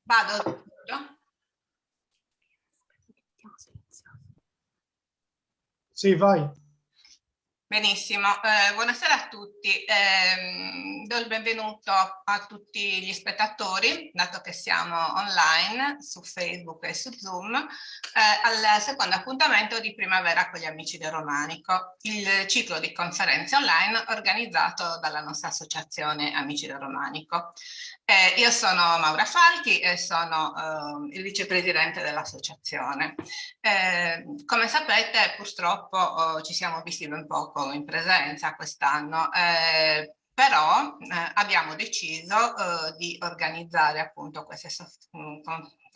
Vado? Sì, vai. Benissimo, buonasera a tutti. Do il benvenuto a tutti gli spettatori, dato che siamo online su Facebook e su Zoom, al secondo appuntamento di Primavera con gli Amici del Romanico, il ciclo di conferenze online organizzato dalla nostra associazione Amici del Romanico. Io sono Maura Falchi e sono il vicepresidente dell'associazione. Come sapete, purtroppo ci siamo visti ben poco in presenza quest'anno, però abbiamo deciso di organizzare appunto queste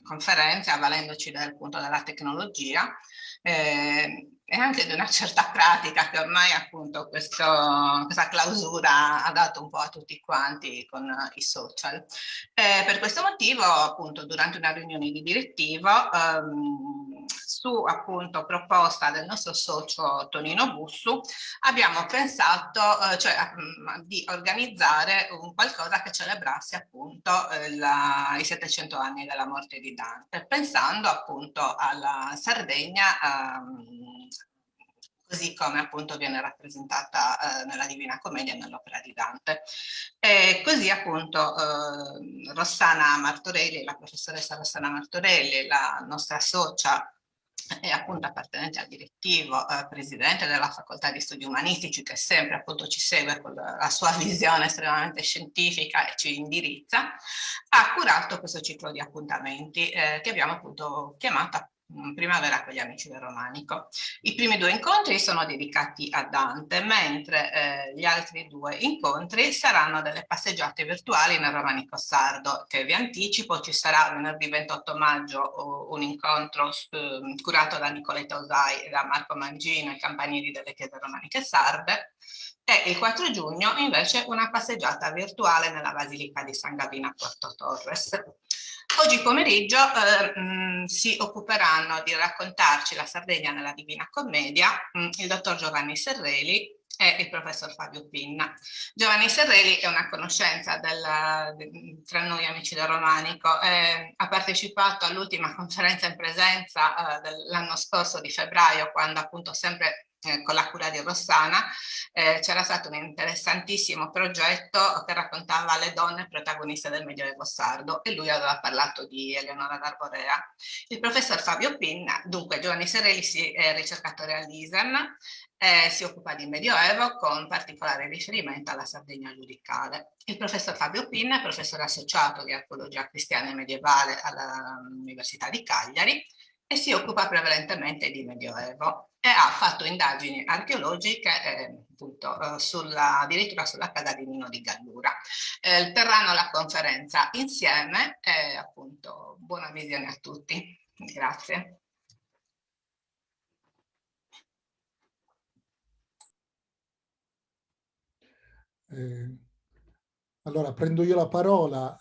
conferenze avvalendoci appunto della tecnologia e anche di una certa pratica che ormai appunto questa clausura ha dato un po' a tutti quanti con i social. Per questo motivo appunto durante una riunione di direttivo su appunto proposta del nostro socio Tonino Bussu abbiamo pensato di organizzare un qualcosa che celebrasse appunto i 700 anni della morte di Dante, pensando appunto alla Sardegna così come appunto viene rappresentata nella Divina Commedia e nell'opera di Dante. E così appunto Rossana Martorelli, la professoressa Rossana Martorelli, la nostra socia e appunto appartenente al direttivo, presidente della facoltà di studi umanistici, che sempre appunto ci segue con la sua visione estremamente scientifica e ci indirizza, ha curato questo ciclo di appuntamenti che abbiamo appunto chiamato Primavera con gli Amici del Romanico. I primi 2 incontri sono dedicati a Dante, mentre gli altri 2 incontri saranno delle passeggiate virtuali nel Romanico sardo, che vi anticipo ci sarà venerdì 28 maggio un incontro curato da Nicoletta Osai e da Marco Mangino, i campanili delle chiese romaniche sarde, e il 4 giugno invece una passeggiata virtuale nella Basilica di San Gavino a Porto Torres. Oggi pomeriggio si occuperanno di raccontarci la Sardegna nella Divina Commedia il dottor Giovanni Serreli e il professor Fabio Pinna. Giovanni Serreli è una conoscenza tra noi Amici del Romanico, ha partecipato all'ultima conferenza in presenza dell'anno scorso di febbraio, quando appunto sempre con la cura di Rossana c'era stato un interessantissimo progetto che raccontava le donne protagoniste del Medioevo sardo e lui aveva parlato di Eleonora d'Arborea. Il professor Fabio Pinna, dunque Giovanni Serreli è ricercatore all'ISEM, si occupa di Medioevo con particolare riferimento alla Sardegna giudicale. Il professor Fabio Pinna è professore associato di archeologia cristiana e medievale all'Università di Cagliari e si occupa prevalentemente di Medioevo e ha fatto indagini archeologiche appunto addirittura sulla casa di Nino di Gallura. Terranno la conferenza insieme e appunto buona visione a tutti. Grazie. Allora prendo io la parola.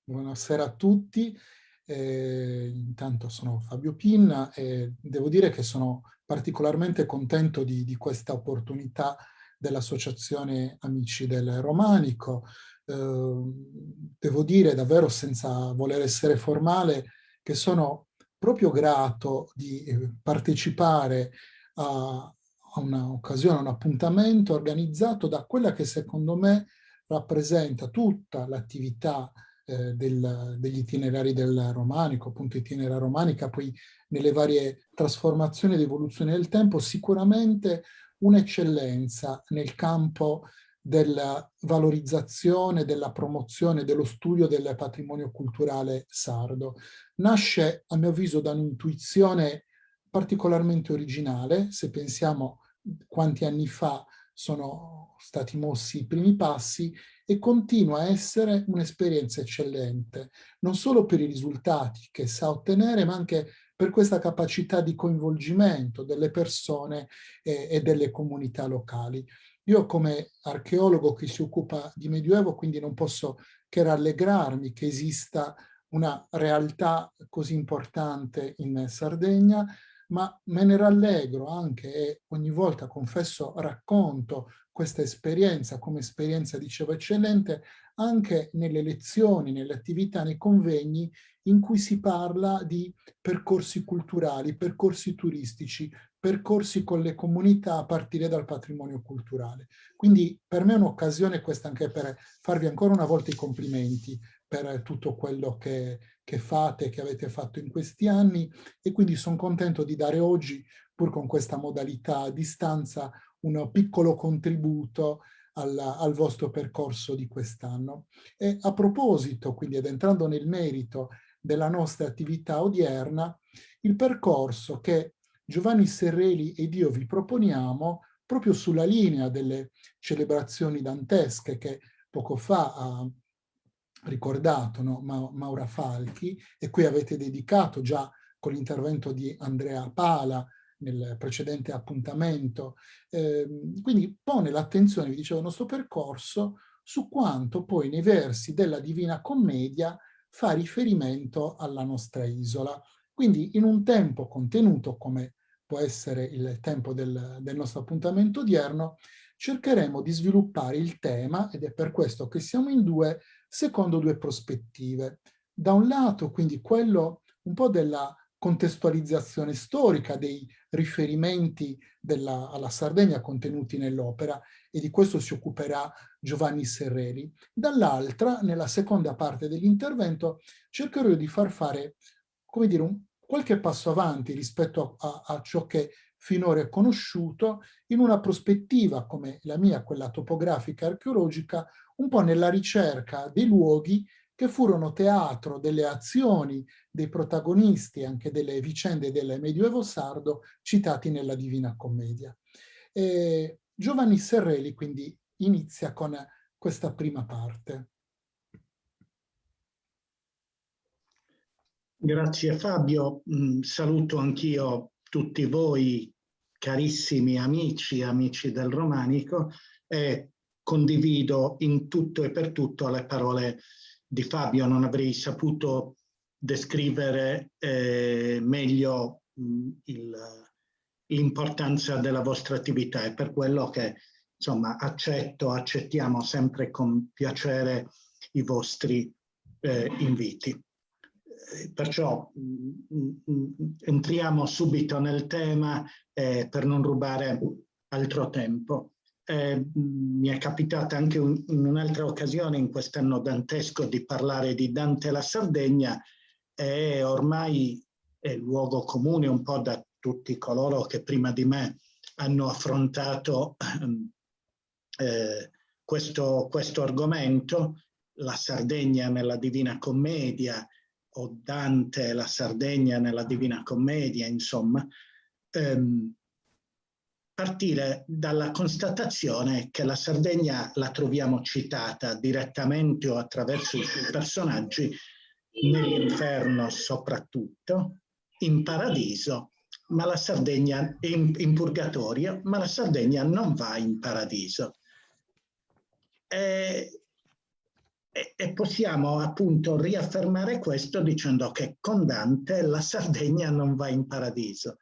Buonasera a tutti. Intanto sono Fabio Pinna e devo dire che sono particolarmente contento di questa opportunità dell'Associazione Amici del Romanico. Devo dire davvero, senza voler essere formale, che sono proprio grato di partecipare a un'occasione, a un appuntamento organizzato da quella che secondo me rappresenta tutta l'attività degli itinerari del Romanico, appunto Itinera Romanica, poi nelle varie trasformazioni ed evoluzioni del tempo, sicuramente un'eccellenza nel campo della valorizzazione, della promozione, dello studio del patrimonio culturale sardo. Nasce, a mio avviso, da un'intuizione particolarmente originale, se pensiamo quanti anni fa sono stati mossi i primi passi, e continua a essere un'esperienza eccellente, non solo per i risultati che sa ottenere, ma anche per questa capacità di coinvolgimento delle persone e delle comunità locali. Io come archeologo che si occupa di Medioevo, quindi non posso che rallegrarmi che esista una realtà così importante in Sardegna, ma me ne rallegro anche e ogni volta, confesso, racconto questa esperienza come esperienza, dicevo, eccellente, anche nelle lezioni, nelle attività, nei convegni in cui si parla di percorsi culturali, percorsi turistici, percorsi con le comunità a partire dal patrimonio culturale. Quindi per me è un'occasione questa anche per farvi ancora una volta i complimenti per tutto quello che fate, che avete fatto in questi anni, e quindi sono contento di dare oggi, pur con questa modalità a distanza, un piccolo contributo al vostro percorso di quest'anno. E a proposito, quindi, ed entrando nel merito della nostra attività odierna, il percorso che Giovanni Serreli ed io vi proponiamo, proprio sulla linea delle celebrazioni dantesche che poco fa ha ricordato, no, Maura Falchi, e cui avete dedicato già con l'intervento di Andrea Pala nel precedente appuntamento. Quindi pone l'attenzione, vi dicevo, il nostro percorso su quanto poi nei versi della Divina Commedia fa riferimento alla nostra isola. Quindi in un tempo contenuto, come può essere il tempo del nostro appuntamento odierno, cercheremo di sviluppare il tema, ed è per questo che siamo in due, secondo due prospettive. Da un lato, quindi, quello un po' della contestualizzazione storica dei riferimenti alla Sardegna contenuti nell'opera, e di questo si occuperà Giovanni Serreri. Dall'altra, nella seconda parte dell'intervento, cercherò di far fare, come dire, qualche passo avanti rispetto a ciò che finora è conosciuto, in una prospettiva come la mia, quella topografica archeologica, un po' nella ricerca dei luoghi che furono teatro delle azioni dei protagonisti, anche delle vicende del Medioevo sardo, citati nella Divina Commedia. Giovanni Serreli quindi inizia con questa prima parte. Grazie Fabio, saluto anch'io tutti voi carissimi amici del Romanico, e condivido in tutto e per tutto le parole di Fabio. Non avrei saputo descrivere meglio l'importanza della vostra attività, e per quello che insomma accettiamo sempre con piacere i vostri inviti. Perciò entriamo subito nel tema per non rubare altro tempo. Mi è capitata anche in un'altra occasione in quest'anno dantesco di parlare di Dante e la Sardegna, e ormai è luogo comune un po' da tutti coloro che prima di me hanno affrontato questo argomento, la Sardegna nella Divina Commedia, o Dante e la Sardegna nella Divina Commedia, insomma, partire dalla constatazione che la Sardegna la troviamo citata direttamente o attraverso i suoi personaggi nell'inferno soprattutto, in paradiso, ma la Sardegna in purgatorio, ma la Sardegna non va in paradiso. E possiamo appunto riaffermare questo dicendo che con Dante la Sardegna non va in paradiso.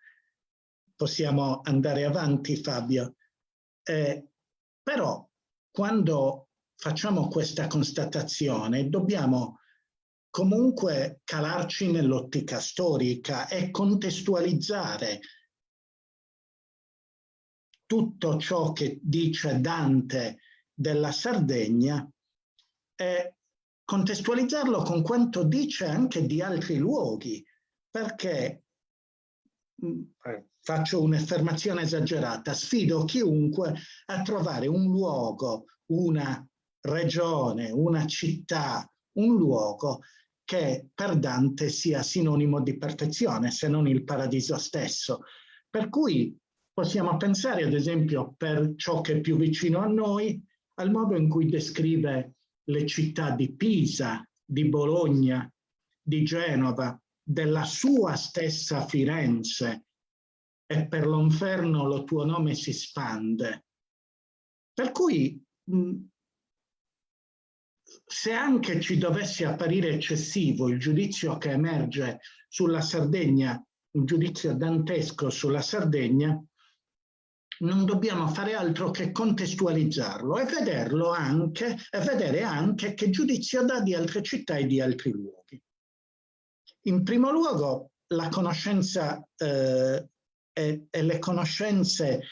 Possiamo andare avanti, Fabio. Però quando facciamo questa constatazione dobbiamo comunque calarci nell'ottica storica e contestualizzare tutto ciò che dice Dante della Sardegna e contestualizzarlo con quanto dice anche di altri luoghi, perché faccio un'affermazione esagerata, sfido chiunque a trovare un luogo, una regione, una città, un luogo che per Dante sia sinonimo di perfezione, se non il paradiso stesso. Per cui possiamo pensare, ad esempio, per ciò che è più vicino a noi, al modo in cui descrive le città di Pisa, di Bologna, di Genova, della sua stessa Firenze, e per l'inferno lo tuo nome si spande. Per cui, se anche ci dovesse apparire eccessivo il giudizio che emerge sulla Sardegna un giudizio dantesco sulla Sardegna, non dobbiamo fare altro che contestualizzarlo e vedere anche che giudizio dà di altre città e di altri luoghi. In primo luogo, la conoscenza e le conoscenze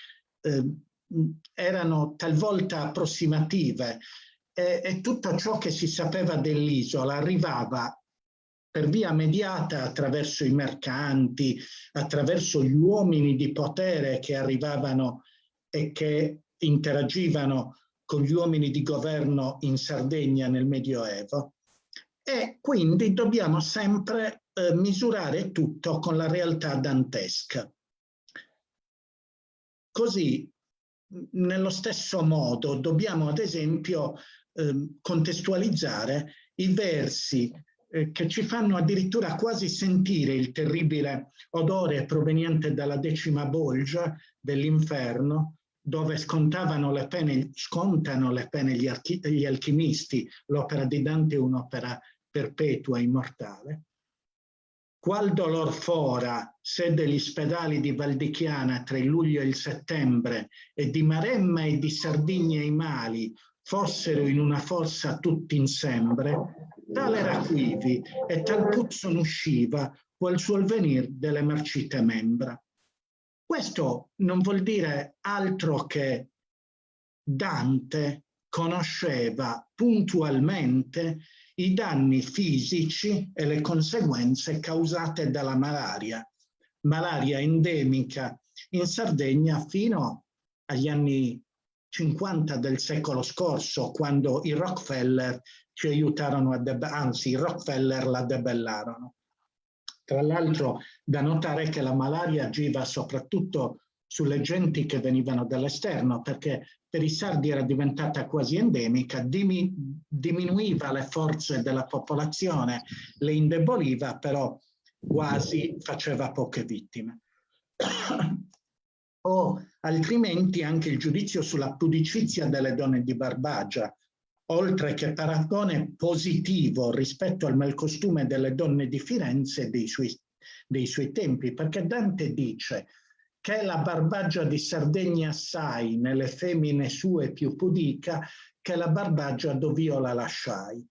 erano talvolta approssimative e tutto ciò che si sapeva dell'isola arrivava per via mediata attraverso i mercanti, attraverso gli uomini di potere che arrivavano e che interagivano con gli uomini di governo in Sardegna nel Medioevo. E quindi dobbiamo sempre misurare tutto con la realtà dantesca. Così, nello stesso modo, dobbiamo ad esempio contestualizzare i versi che ci fanno addirittura quasi sentire il terribile odore proveniente dalla 10ª bolgia dell'inferno, dove scontano le pene gli alchimisti. L'opera di Dante è un'opera perpetua, immortale. Qual dolor fora, se degli spedali di Valdichiana tra il luglio e il settembre, e di Maremma e di Sardegna i mali, fossero in una forza tutti insembre, tal era quivi e tal puzzo n'usciva, qual suol venir delle marcite membra. Questo non vuol dire altro che Dante conosceva puntualmente i danni fisici e le conseguenze causate dalla malaria endemica in Sardegna fino agli anni 50 del secolo scorso, quando i Rockefeller ci aiutarono anzi i Rockefeller la debellarono. Tra l'altro da notare che la malaria agiva soprattutto sulle genti che venivano dall'esterno, perché per i sardi era diventata quasi endemica, diminuiva le forze della popolazione, le indeboliva, però quasi faceva poche vittime. O altrimenti anche il giudizio sulla pudicizia delle donne di Barbagia, oltre che paragone positivo rispetto al malcostume delle donne di Firenze e dei suoi tempi, perché Dante dice che la Barbagia di Sardegna assai nelle femmine sue più pudica, che la Barbagia dov'io la lasciai.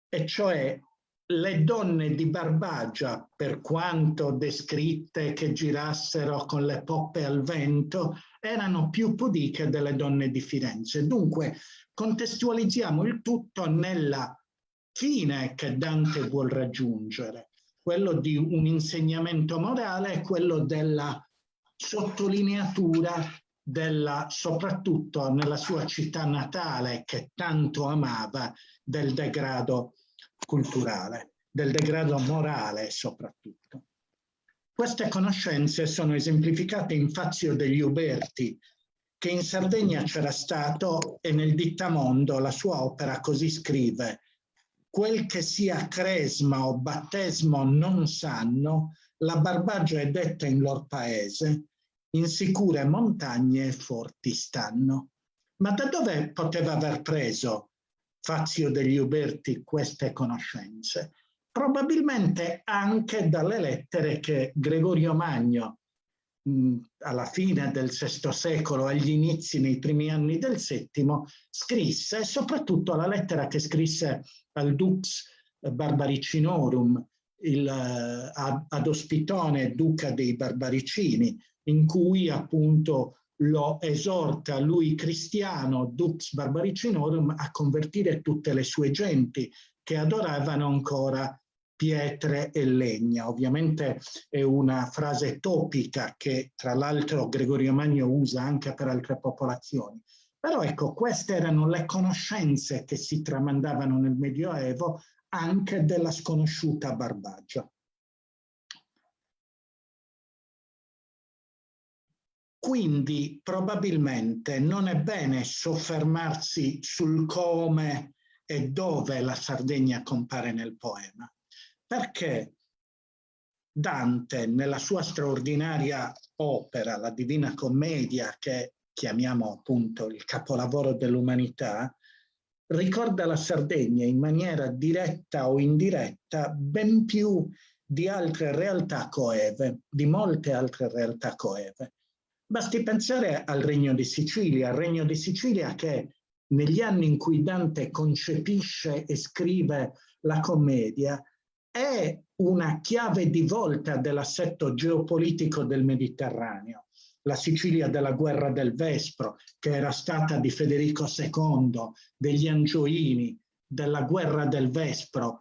E cioè le donne di Barbagia, per quanto descritte che girassero con le poppe al vento, erano più pudiche delle donne di Firenze. Dunque contestualizziamo il tutto nella fine che Dante vuol raggiungere, quello di un insegnamento morale, quello della sottolineatura soprattutto nella sua città natale, che tanto amava, del degrado culturale, del degrado morale soprattutto. Queste conoscenze sono esemplificate in Fazio degli Uberti, che in Sardegna c'era stato, e nel Dittamondo la sua opera così scrive: quel che sia cresma o battesimo non sanno, la Barbagia è detta in lor paese, in sicure montagne e forti stanno. Ma da dove poteva aver preso Fazio degli Uberti queste conoscenze? Probabilmente anche dalle lettere che Gregorio Magno, alla fine del VI secolo, agli inizi, nei primi anni del VII, scrisse, e soprattutto la lettera che scrisse al Dux Barbaricinorum, ad Ospitone, duca dei Barbaricini, in cui appunto lo esorta lui cristiano, Dux Barbaricinorum, a convertire tutte le sue genti che adoravano ancora pietre e legna. Ovviamente è una frase topica che tra l'altro Gregorio Magno usa anche per altre popolazioni. Però ecco, queste erano le conoscenze che si tramandavano nel Medioevo anche della sconosciuta Barbagia. Quindi probabilmente non è bene soffermarsi sul come e dove la Sardegna compare nel poema, perché Dante, nella sua straordinaria opera, la Divina Commedia, che chiamiamo appunto il capolavoro dell'umanità, ricorda la Sardegna in maniera diretta o indiretta ben più di altre realtà coeve, di molte altre realtà coeve. Basti pensare al Regno di Sicilia che negli anni in cui Dante concepisce e scrive la commedia è una chiave di volta dell'assetto geopolitico del Mediterraneo. La Sicilia della guerra del Vespro, che era stata di Federico II, degli Angioini, della guerra del Vespro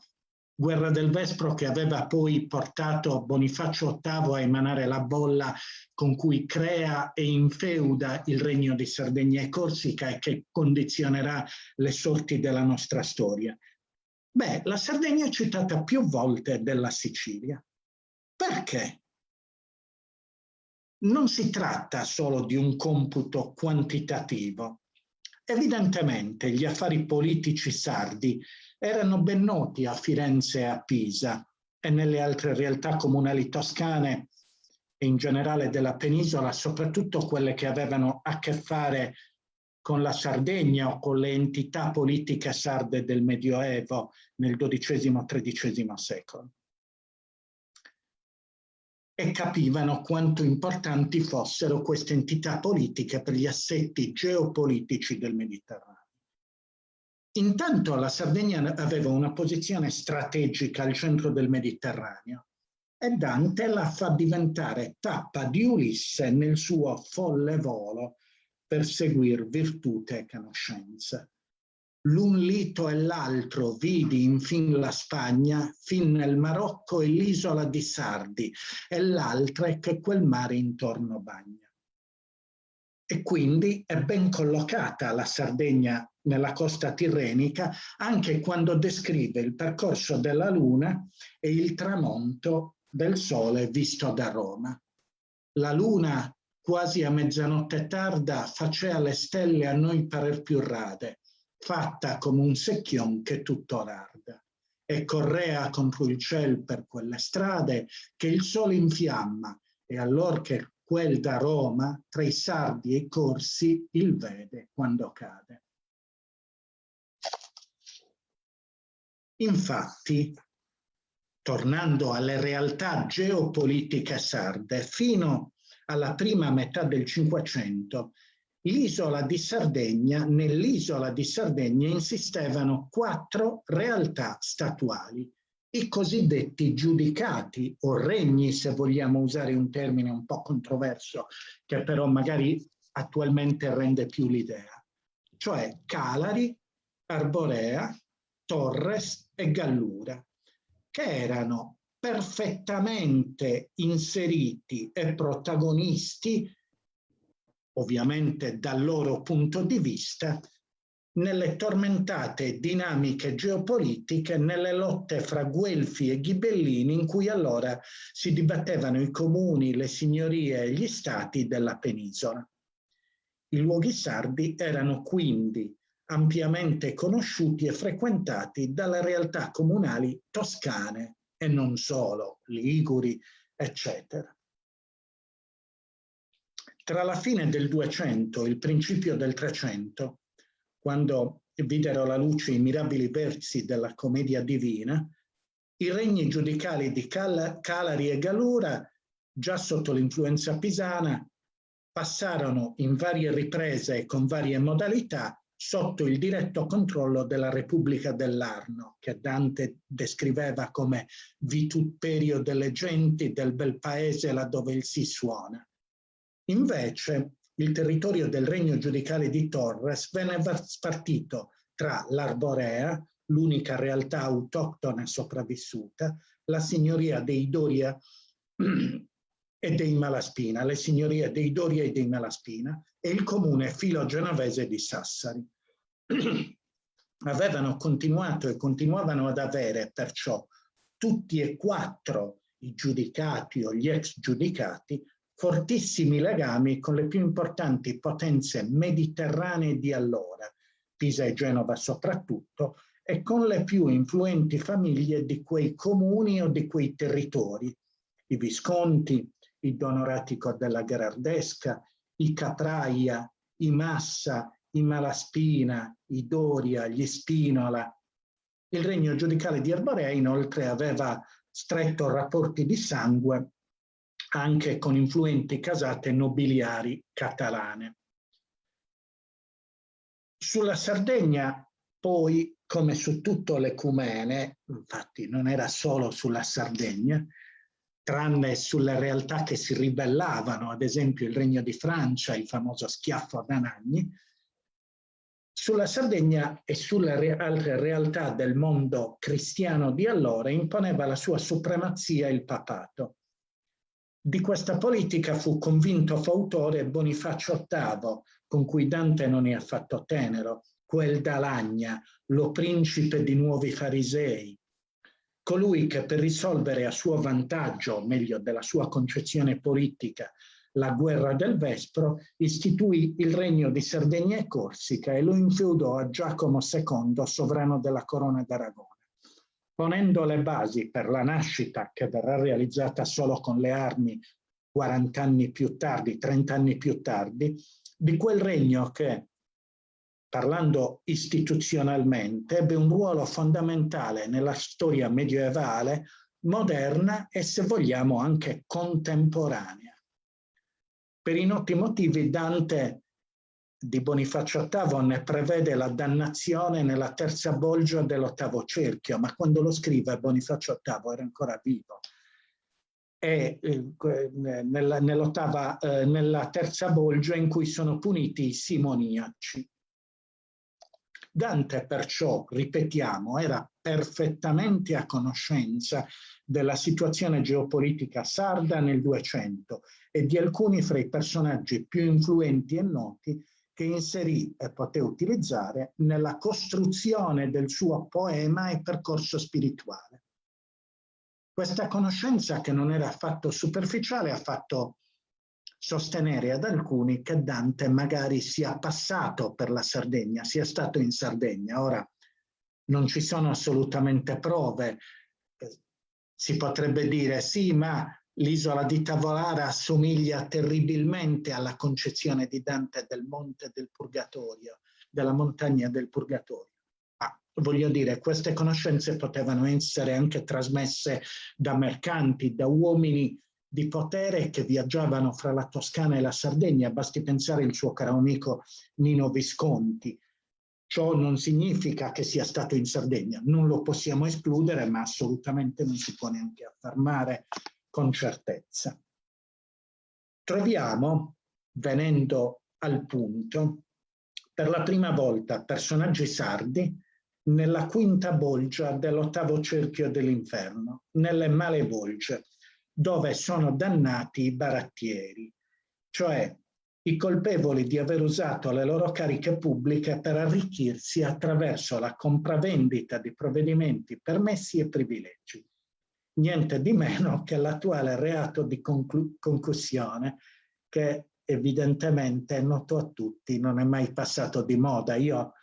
che aveva poi portato Bonifacio VIII a emanare la bolla con cui crea e infeuda il regno di Sardegna e Corsica e che condizionerà le sorti della nostra storia. Beh, la Sardegna è citata più volte della Sicilia. Perché? Non si tratta solo di un computo quantitativo. Evidentemente gli affari politici sardi erano ben noti a Firenze e a Pisa e nelle altre realtà comunali toscane e in generale della penisola, soprattutto quelle che avevano a che fare con la Sardegna o con le entità politiche sarde del Medioevo nel XII-XIII secolo. E capivano quanto importanti fossero queste entità politiche per gli assetti geopolitici del Mediterraneo. Intanto la Sardegna aveva una posizione strategica al centro del Mediterraneo e Dante la fa diventare tappa di Ulisse nel suo folle volo per seguir virtute e conoscenze. L'un lito e l'altro vidi infin la Spagna, fin nel Marocco e l'isola di Sardi, e l'altra è che quel mare intorno bagna. E quindi è ben collocata la Sardegna nella costa tirrenica, anche quando descrive il percorso della Luna e il tramonto del Sole visto da Roma. La Luna, quasi a mezzanotte tarda, facea le stelle a noi parer più rade, fatta come un secchion che tutto rarda. E correa contro il ciel per quelle strade che il sole infiamma, e allor che quel da Roma, tra i sardi e i corsi, il vede quando cade. Infatti, tornando alle realtà geopolitiche sarde, fino alla prima metà del Cinquecento, nell'isola di Sardegna insistevano 4 realtà statuali, i cosiddetti giudicati o regni, se vogliamo usare un termine un po' controverso, che però magari attualmente rende più l'idea, cioè Calari, Arborea, Torres e Gallura, che erano perfettamente inseriti e protagonisti, ovviamente dal loro punto di vista, nelle tormentate dinamiche geopolitiche, nelle lotte fra Guelfi e Ghibellini, in cui allora si dibattevano i comuni, le signorie e gli stati della penisola. I luoghi sardi erano quindi ampiamente conosciuti e frequentati dalle realtà comunali toscane e non solo, liguri, eccetera. Tra la fine del 200 e il principio del 300, quando videro la luce i mirabili versi della commedia divina, i regni giudicali di Calari e Gallura, già sotto l'influenza pisana, passarono in varie riprese e con varie modalità sotto il diretto controllo della Repubblica dell'Arno, che Dante descriveva come vitupperio delle genti del bel paese laddove il si suona. Invece, il territorio del regno giudicale di Torres venne spartito tra l'Arborea, l'unica realtà autoctona sopravvissuta, la signoria dei Doria e dei Malaspina, le signorie dei Doria e dei Malaspina, e il comune filogenovese di Sassari. Avevano continuato e continuavano ad avere perciò tutti e 4 i giudicati o gli ex giudicati fortissimi legami con le più importanti potenze mediterranee di allora, Pisa e Genova soprattutto, e con le più influenti famiglie di quei comuni o di quei territori, i Visconti, i Donoratico della Gherardesca, i Capraia, i Massa, i Malaspina, i Doria, gli Spinola. Il regno giudicale di Arborea inoltre aveva stretto rapporti di sangue anche con influenti casate nobiliari catalane. Sulla Sardegna, poi, come su tutto l'Ecumene, infatti non era solo sulla Sardegna, tranne sulle realtà che si ribellavano, ad esempio il Regno di Francia, il famoso schiaffo ad Anagni, sulla Sardegna e sulle altre realtà del mondo cristiano di allora imponeva la sua supremazia il papato. Di questa politica fu convinto fautore Bonifacio VIII, con cui Dante non è affatto tenero, quel d'Alagna, lo principe di nuovi farisei, colui che per risolvere a suo vantaggio, o meglio della sua concezione politica, la guerra del Vespro, istituì il regno di Sardegna e Corsica e lo infeudò a Giacomo II, sovrano della Corona d'Aragona, ponendo le basi per la nascita, che verrà realizzata solo con le armi 40 anni più tardi, 30 anni più tardi, di quel regno che, parlando istituzionalmente, ebbe un ruolo fondamentale nella storia medievale, moderna e, se vogliamo, anche contemporanea. Per i noti motivi Dante di Bonifacio VIII ne prevede la dannazione nella terza bolgia dell'ottavo cerchio, ma quando lo scrive Bonifacio VIII era ancora vivo. E nella terza bolgia in cui sono puniti i simoniaci. Dante perciò, ripetiamo, era perfettamente a conoscenza della situazione geopolitica sarda nel 200 e di alcuni fra i personaggi più influenti e noti che inserì e poté utilizzare nella costruzione del suo poema e percorso spirituale. Questa conoscenza, che non era affatto superficiale, ha fatto sostenere ad alcuni che Dante magari sia passato per la Sardegna, sia stato in Sardegna. Ora, non ci sono assolutamente prove. Si potrebbe dire sì, ma l'isola di Tavolara assomiglia terribilmente alla concezione di Dante del Monte del Purgatorio, della montagna del Purgatorio. Ma voglio dire, queste conoscenze potevano essere anche trasmesse da mercanti, da uomini di potere che viaggiavano fra la Toscana e la Sardegna. Basti pensare al suo caro amico Nino Visconti. Ciò non significa che sia stato in Sardegna, non lo possiamo escludere, ma assolutamente non si può neanche affermare con certezza. Troviamo, venendo al punto, per la prima volta personaggi sardi nella quinta bolgia dell'ottavo cerchio dell'inferno, nelle malebolge, dove sono dannati i barattieri, cioè i colpevoli di aver usato le loro cariche pubbliche per arricchirsi attraverso la compravendita di provvedimenti, permessi e privilegi. Niente di meno che l'attuale reato di concussione, che evidentemente è noto a tutti, non è mai passato di moda. Io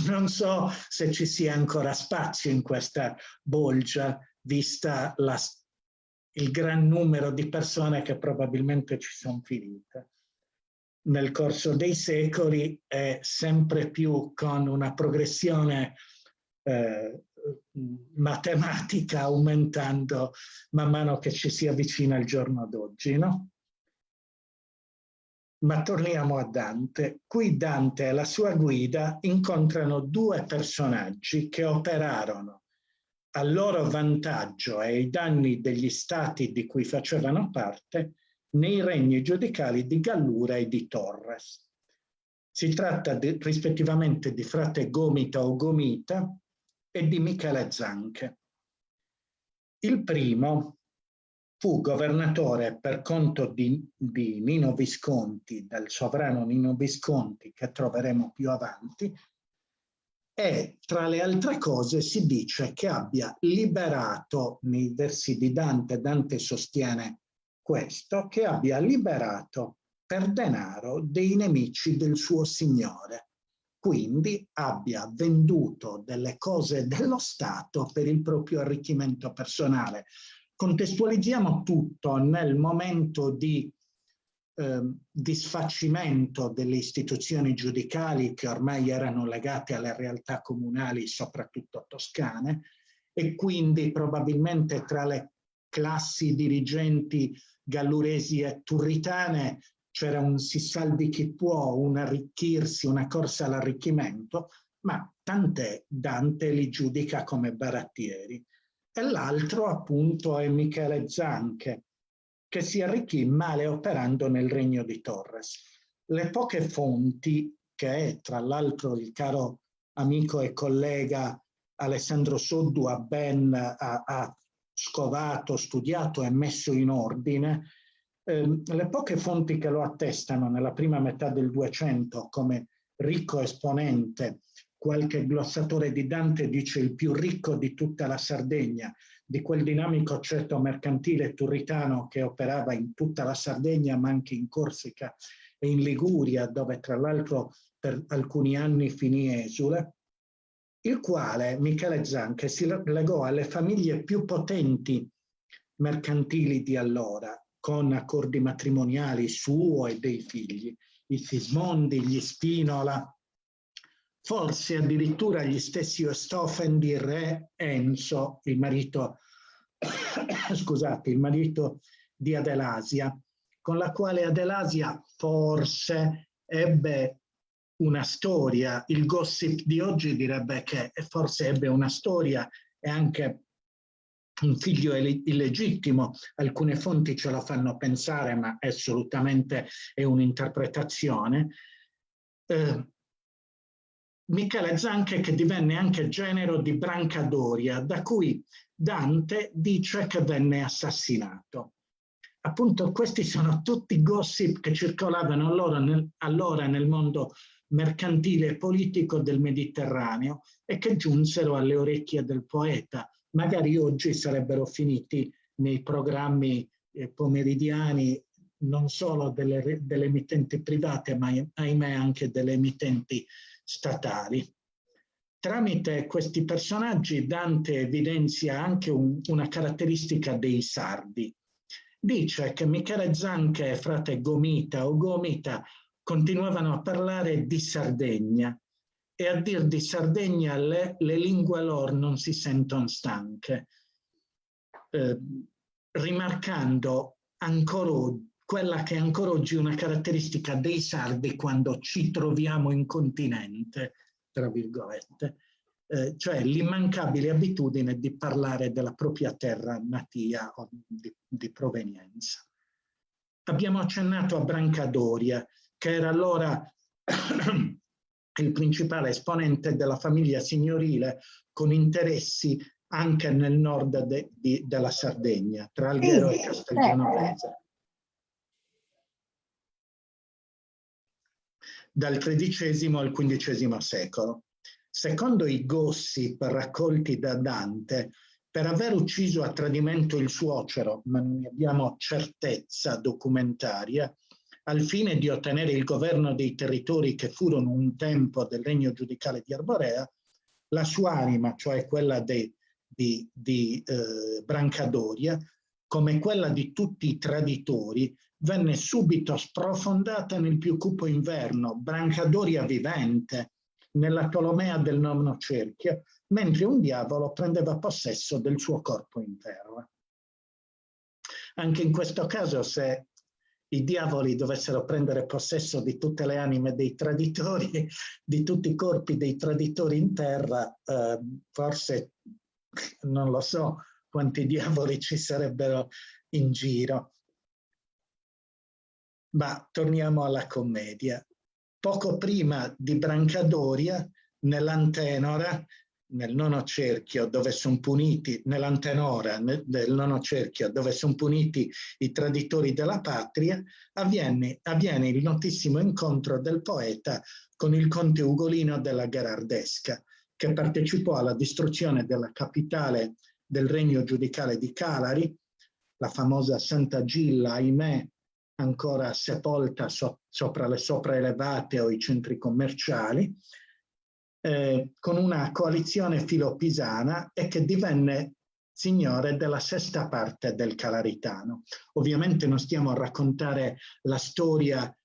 non so se ci sia ancora spazio in questa bolgia, vista il gran numero di persone che probabilmente ci sono finite nel corso dei secoli e sempre più con una progressione matematica aumentando man mano che ci si avvicina il giorno d'oggi, no? Ma torniamo a Dante. Qui Dante e la sua guida incontrano due personaggi che operarono a loro vantaggio e ai danni degli stati di cui facevano parte nei regni giudicali di Gallura e di Torres. Si tratta rispettivamente di frate Gomita o Gomita e di Michele Zanche. Il primo fu governatore per conto di Nino Visconti, del sovrano Nino Visconti, che troveremo più avanti, e tra le altre cose si dice che abbia liberato, nei versi di Dante sostiene questo, che abbia liberato per denaro dei nemici del suo signore, quindi abbia venduto delle cose dello Stato per il proprio arricchimento personale. Contestualizziamo tutto nel momento di disfacimento delle istituzioni giudicali che ormai erano legate alle realtà comunali, soprattutto toscane, e quindi probabilmente tra le classi dirigenti galluresi e turritane c'era un si salvi chi può, un arricchirsi, una corsa all'arricchimento, ma tant'è, Dante li giudica come barattieri. E l'altro appunto è Michele Zanche, che si arricchì male operando nel regno di Torres. Le poche fonti che, tra l'altro, il caro amico e collega Alessandro Soddu ha scovato, studiato e messo in ordine, le poche fonti che lo attestano nella prima metà del 200 come ricco esponente, qualche glossatore di Dante dice il più ricco di tutta la Sardegna, di quel dinamico ceto mercantile turritano che operava in tutta la Sardegna, ma anche in Corsica e in Liguria, dove tra l'altro per alcuni anni finì esule, il quale Michele Zanche si legò alle famiglie più potenti mercantili di allora, con accordi matrimoniali suo e dei figli, i Sismondi, gli Spinola, forse addirittura gli stessi Ostofen di re Enzo, il marito, scusate, il marito di Adelasia, con la quale Adelasia forse ebbe una storia. Il gossip di oggi direbbe che forse ebbe una storia e anche un figlio illegittimo. Alcune fonti ce lo fanno pensare, ma assolutamente è un'interpretazione. Michele Zanche, che divenne anche genero di Brancadoria, da cui Dante dice che venne assassinato. Appunto, questi sono tutti gossip che circolavano allora nel mondo mercantile e politico del Mediterraneo e che giunsero alle orecchie del poeta. Magari oggi sarebbero finiti nei programmi pomeridiani non solo delle emittenti private, ma ahimè anche delle emittenti statali. Tramite questi personaggi Dante evidenzia anche una caratteristica dei sardi. Dice che Michele Zanche e frate Gomita o Gomita continuavano a parlare di Sardegna e a dir di Sardegna le lingue lor non si sentono stanche, rimarcando ancora quella che è ancora oggi una caratteristica dei sardi quando ci troviamo in continente, tra virgolette, cioè l'immancabile abitudine di parlare della propria terra natia o di provenienza. Abbiamo accennato a Brancadoria, che era allora il principale esponente della famiglia signorile con interessi anche nel nord della Sardegna, tra Alghero e Castelgenovese. Dal XIII al XV secolo. Secondo i gossip raccolti da Dante, per aver ucciso a tradimento il suocero, ma non ne abbiamo certezza documentaria, al fine di ottenere il governo dei territori che furono un tempo del regno giudicale di Arborea, la sua anima, cioè quella di Brancadoria, come quella di tutti i traditori, venne subito sprofondata nel più cupo inverno, Brancadoria vivente, nella Tolomea del nono cerchio, mentre un diavolo prendeva possesso del suo corpo in terra. Anche in questo caso, se i diavoli dovessero prendere possesso di tutte le anime dei traditori, di tutti i corpi dei traditori in terra, forse non lo so quanti diavoli ci sarebbero in giro. Ma torniamo alla commedia. Poco prima di Brancadoria, nell'Antenora, nel nono cerchio dove sono puniti, nell'Antenora del nono cerchio dove sono puniti i traditori della patria, avviene il notissimo incontro del poeta con il conte Ugolino della Gherardesca, che partecipò alla distruzione della capitale del regno giudicale di Calari, la famosa Santa Gilla, ahimè, ancora sepolta sopra le sopraelevate o i centri commerciali, con una coalizione filopisana e che divenne signore della sesta parte del Calaritano. Ovviamente non stiamo a raccontare la storia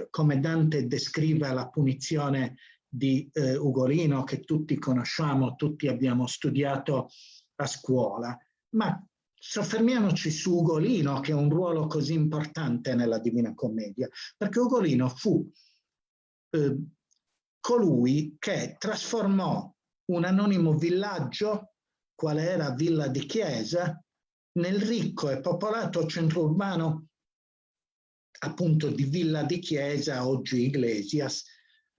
come Dante descrive la punizione di Ugolino che tutti conosciamo, tutti abbiamo studiato a scuola, ma soffermiamoci su Ugolino, che ha un ruolo così importante nella Divina Commedia, perché Ugolino fu colui che trasformò un anonimo villaggio, quale era Villa di Chiesa, nel ricco e popolato centro urbano appunto di Villa di Chiesa, oggi Iglesias.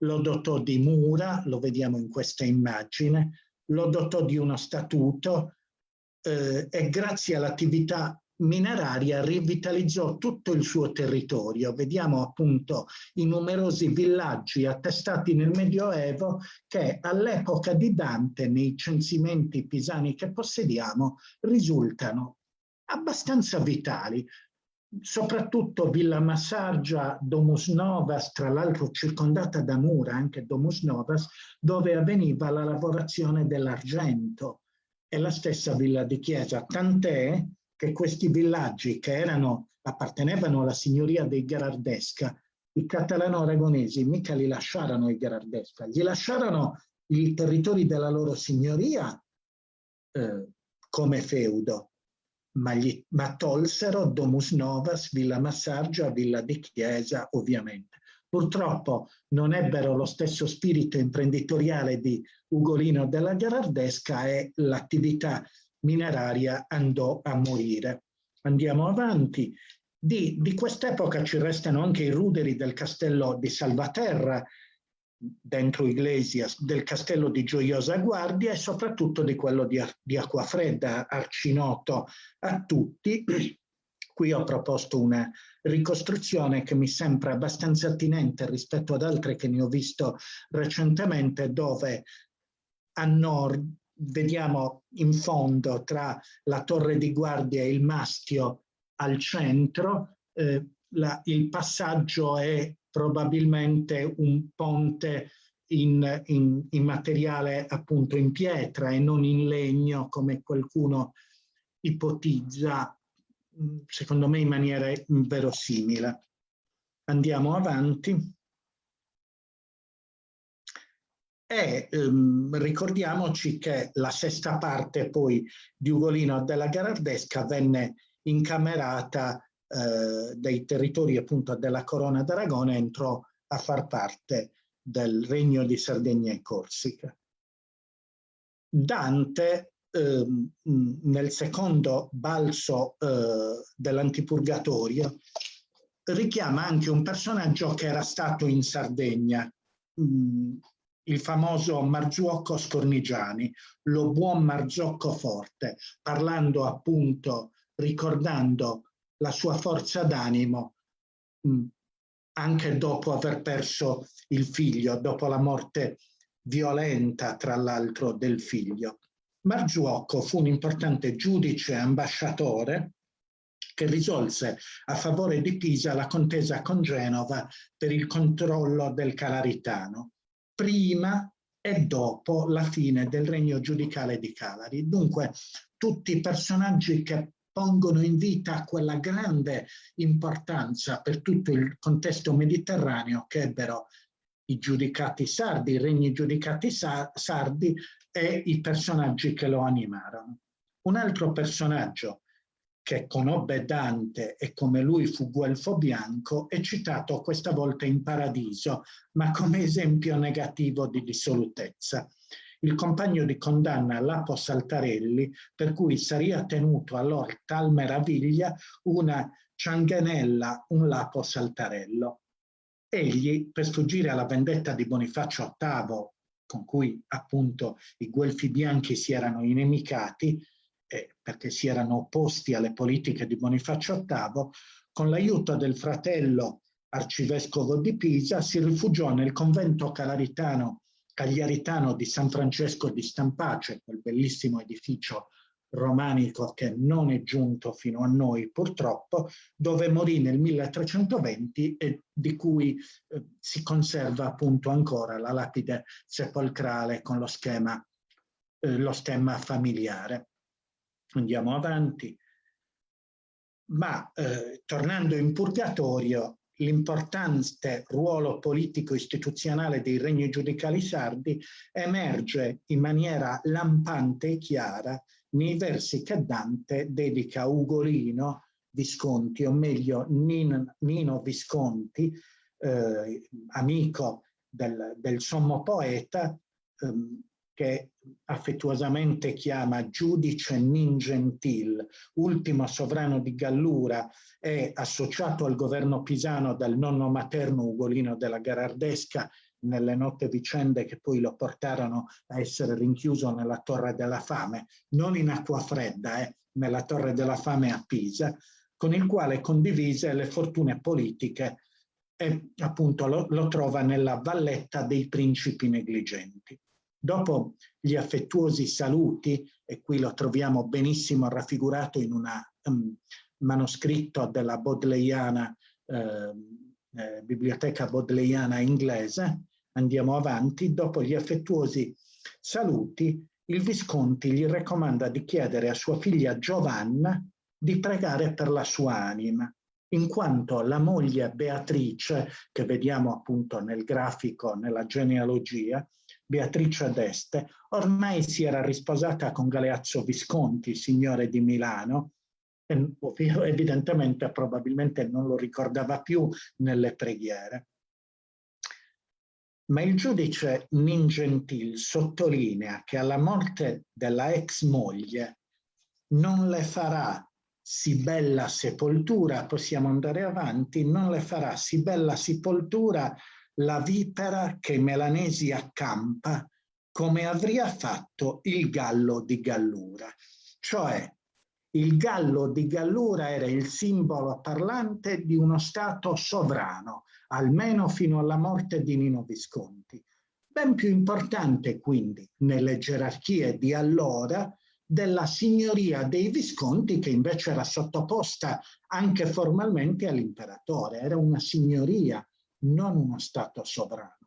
Lo dotò di mura, lo vediamo in questa immagine, lo dotò di uno statuto e grazie all'attività mineraria rivitalizzò tutto il suo territorio. Vediamo appunto i numerosi villaggi attestati nel Medioevo che all'epoca di Dante, nei censimenti pisani che possediamo, risultano abbastanza vitali. Soprattutto Villa Massargia, Domus Novas, tra l'altro circondata da mura, anche Domus Novas, dove avveniva la lavorazione dell'argento, e la stessa Villa di Chiesa, tant'è che questi villaggi che appartenevano alla signoria dei Gherardesca, i catalano-aragonesi mica li lasciarono i Gherardesca, gli lasciarono i territori della loro signoria come feudo, ma tolsero Domus Novas, Villa Massargia, Villa di Chiesa, ovviamente. Purtroppo non ebbero lo stesso spirito imprenditoriale di Ugolino della Gherardesca e l'attività mineraria andò a morire. Andiamo avanti. Di quest'epoca ci restano anche i ruderi del castello di Salvaterra, dentro Iglesias, del castello di Gioiosa Guardia e soprattutto di quello di Acquafredda, arcinoto a tutti. Qui ho proposto una ricostruzione che mi sembra abbastanza attinente rispetto ad altre che ne ho visto recentemente, dove a nord vediamo in fondo tra la torre di guardia e il mastio al centro, il passaggio è probabilmente un ponte in materiale appunto in pietra e non in legno, come qualcuno ipotizza, secondo me in maniera verosimile. Andiamo avanti. E ricordiamoci che la sesta parte poi di Ugolino della Gherardesca venne incamerata dai territori appunto della Corona d'Aragona, entrò a far parte del Regno di Sardegna e Corsica. Dante nel secondo balzo dell'Antipurgatorio richiama anche un personaggio che era stato in Sardegna, il famoso Marzuocco Scornigiani, lo buon Marzocco Forte, parlando appunto, ricordando la sua forza d'animo anche dopo aver perso il figlio, dopo la morte violenta, tra l'altro, del figlio. Marzuocco fu un importante giudice e ambasciatore che risolse a favore di Pisa la contesa con Genova per il controllo del Calaritano, prima e dopo la fine del regno giudicale di Calari. Dunque, tutti personaggi che pongono in vita quella grande importanza per tutto il contesto mediterraneo che ebbero i giudicati sardi, i regni giudicati sardi e i personaggi che lo animarono. Un altro personaggio che conobbe Dante e come lui fu Guelfo Bianco è citato questa volta in Paradiso, ma come esempio negativo di dissolutezza. Il compagno di condanna Lapo Saltarelli, per cui sarebbe tenuto allora tal meraviglia una cianganella, un Lapo Saltarello. Egli, per sfuggire alla vendetta di Bonifacio VIII, con cui appunto i Guelfi Bianchi si erano inimicati, perché si erano opposti alle politiche di Bonifacio VIII, con l'aiuto del fratello arcivescovo di Pisa si rifugiò nel convento cagliaritano di San Francesco di Stampace, quel bellissimo edificio romanico che non è giunto fino a noi purtroppo, dove morì nel 1320 e di cui si conserva appunto ancora la lapide sepolcrale con lo stemma familiare. Andiamo avanti. Ma tornando in Purgatorio, l'importante ruolo politico-istituzionale dei regni giudicali sardi emerge in maniera lampante e chiara nei versi che Dante dedica a Ugolino Visconti, o meglio Nino Visconti, amico del sommo poeta, che affettuosamente chiama giudice nin gentil, ultimo sovrano di Gallura e associato al governo pisano dal nonno materno Ugolino della Gherardesca nelle note vicende che poi lo portarono a essere rinchiuso nella Torre della Fame, non in acqua fredda, nella Torre della Fame a Pisa, con il quale condivise le fortune politiche e appunto lo trova nella Valletta dei Principi Negligenti. Dopo gli affettuosi saluti, e qui lo troviamo benissimo raffigurato in un manoscritto della Bodleiana, biblioteca bodleiana inglese, andiamo avanti, dopo gli affettuosi saluti, il Visconti gli raccomanda di chiedere a sua figlia Giovanna di pregare per la sua anima, in quanto la moglie Beatrice, che vediamo appunto nel grafico, nella genealogia, Beatrice d'Este, ormai si era risposata con Galeazzo Visconti, signore di Milano, e evidentemente probabilmente non lo ricordava più nelle preghiere. Ma il giudice nin gentil sottolinea che alla morte della ex moglie non le farà sì bella sepoltura, possiamo andare avanti, non le farà sì bella sepoltura la vipera che Melanesi accampa, come avria fatto il gallo di Gallura. Cioè, il gallo di Gallura era il simbolo parlante di uno stato sovrano, almeno fino alla morte di Nino Visconti. Ben più importante, quindi, nelle gerarchie di allora, della signoria dei Visconti, che invece era sottoposta anche formalmente all'imperatore. Era una signoria, non uno stato sovrano.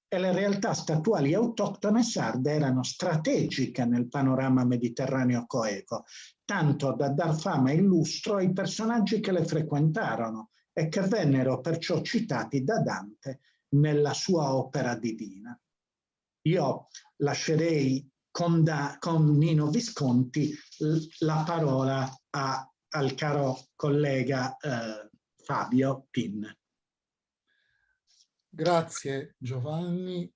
E le realtà statuali autoctone sarde erano strategiche nel panorama mediterraneo coevo, tanto da dar fama e lustro ai personaggi che le frequentarono e che vennero perciò citati da Dante nella sua opera divina. Io lascerei con Nino Visconti la parola al caro collega Fabio Pin. Grazie Giovanni.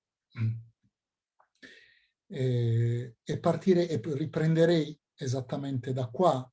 E riprenderei esattamente da qua,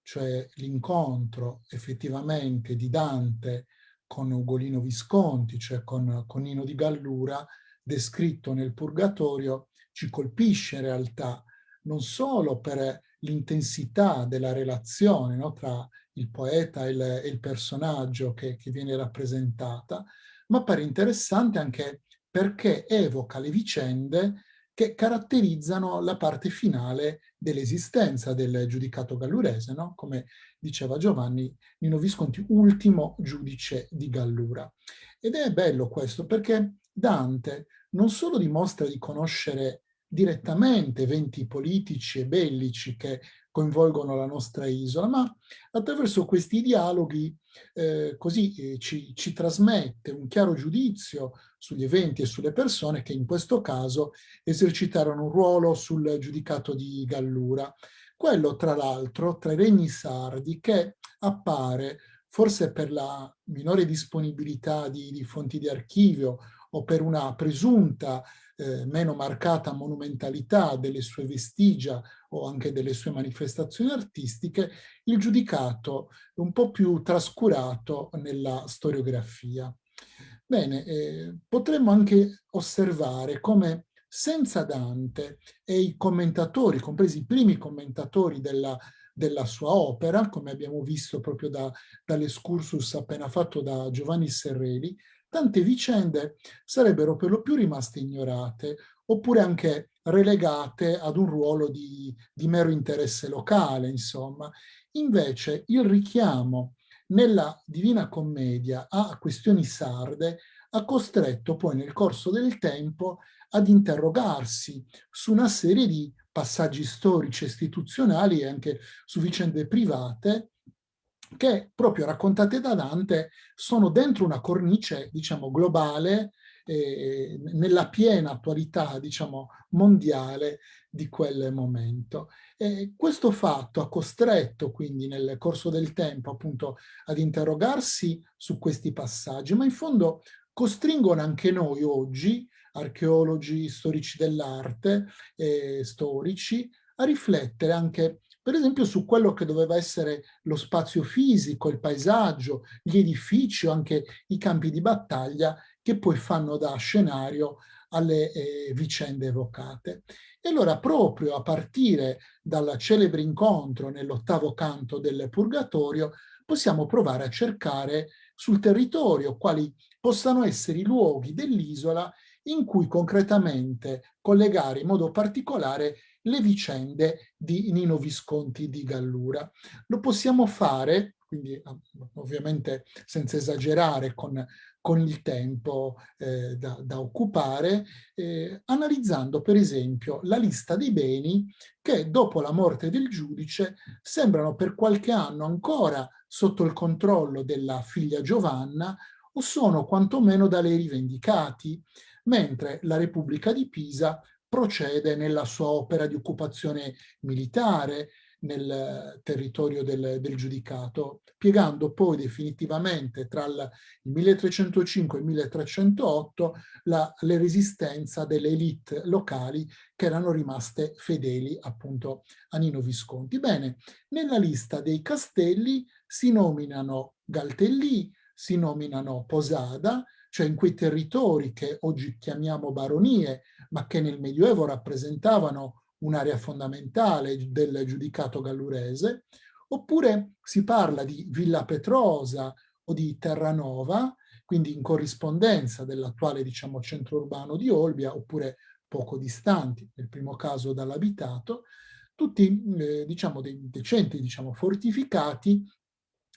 cioè l'incontro effettivamente di Dante con Ugolino Visconti, cioè con Nino di Gallura, descritto nel Purgatorio, ci colpisce in realtà non solo per l'intensità della relazione, no, tra il poeta e il personaggio che viene rappresentata, ma per interessante anche perché evoca le vicende che caratterizzano la parte finale dell'esistenza del giudicato gallurese, no? Come diceva Giovanni, Nino Visconti, ultimo giudice di Gallura. Ed è bello questo perché Dante non solo dimostra di conoscere direttamente eventi politici e bellici che coinvolgono la nostra isola, ma attraverso questi dialoghi ci trasmette un chiaro giudizio sugli eventi e sulle persone che in questo caso esercitarono un ruolo sul giudicato di Gallura. Quello, tra l'altro, tra i regni sardi che appare, forse per la minore disponibilità di fonti di archivio o per una presunta meno marcata monumentalità delle sue vestigia o anche delle sue manifestazioni artistiche, il giudicato un po' più trascurato nella storiografia. Bene, potremmo anche osservare come senza Dante e i commentatori, compresi i primi commentatori della sua opera, come abbiamo visto proprio dall'escursus appena fatto da Giovanni Serreli, tante vicende sarebbero per lo più rimaste ignorate oppure anche relegate ad un ruolo di mero interesse locale, insomma. Invece il richiamo nella Divina Commedia a questioni sarde ha costretto poi nel corso del tempo ad interrogarsi su una serie di passaggi storici e istituzionali e anche su vicende private che, proprio raccontate da Dante, sono dentro una cornice, diciamo, globale, nella piena attualità, diciamo, mondiale di quel momento. E questo fatto ha costretto quindi nel corso del tempo appunto ad interrogarsi su questi passaggi, ma in fondo costringono anche noi oggi, archeologi, storici dell'arte, storici, a riflettere anche, per esempio, su quello che doveva essere lo spazio fisico, il paesaggio, gli edifici o anche i campi di battaglia che poi fanno da scenario alle vicende evocate. E allora, proprio a partire dal celebre incontro nell'8° canto del Purgatorio, possiamo provare a cercare sul territorio quali possano essere i luoghi dell'isola in cui concretamente collegare in modo particolare le vicende di Nino Visconti di Gallura. Lo possiamo fare, quindi ovviamente senza esagerare con il tempo da occupare, analizzando per esempio la lista dei beni che dopo la morte del giudice sembrano per qualche anno ancora sotto il controllo della figlia Giovanna o sono quantomeno da lei rivendicati, mentre la Repubblica di Pisa procede nella sua opera di occupazione militare nel territorio del giudicato, piegando poi definitivamente tra il 1305 e il 1308 la resistenza delle elite locali che erano rimaste fedeli appunto a Nino Visconti. Bene, nella lista dei castelli si nominano Galtellì, si nominano Posada, cioè in quei territori che oggi chiamiamo baronie, ma che nel Medioevo rappresentavano un'area fondamentale del giudicato gallurese, oppure si parla di Villa Petrosa o di Terranova, quindi in corrispondenza dell'attuale, diciamo, centro urbano di Olbia, oppure poco distanti, nel primo caso dall'abitato, tutti diciamo, dei centri, diciamo, fortificati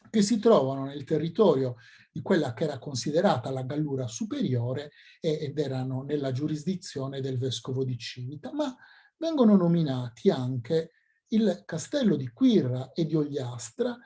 che si trovano nel territorio di quella che era considerata la Gallura superiore ed erano nella giurisdizione del vescovo di Civita, ma vengono nominati anche il castello di Quirra e di Ogliastra,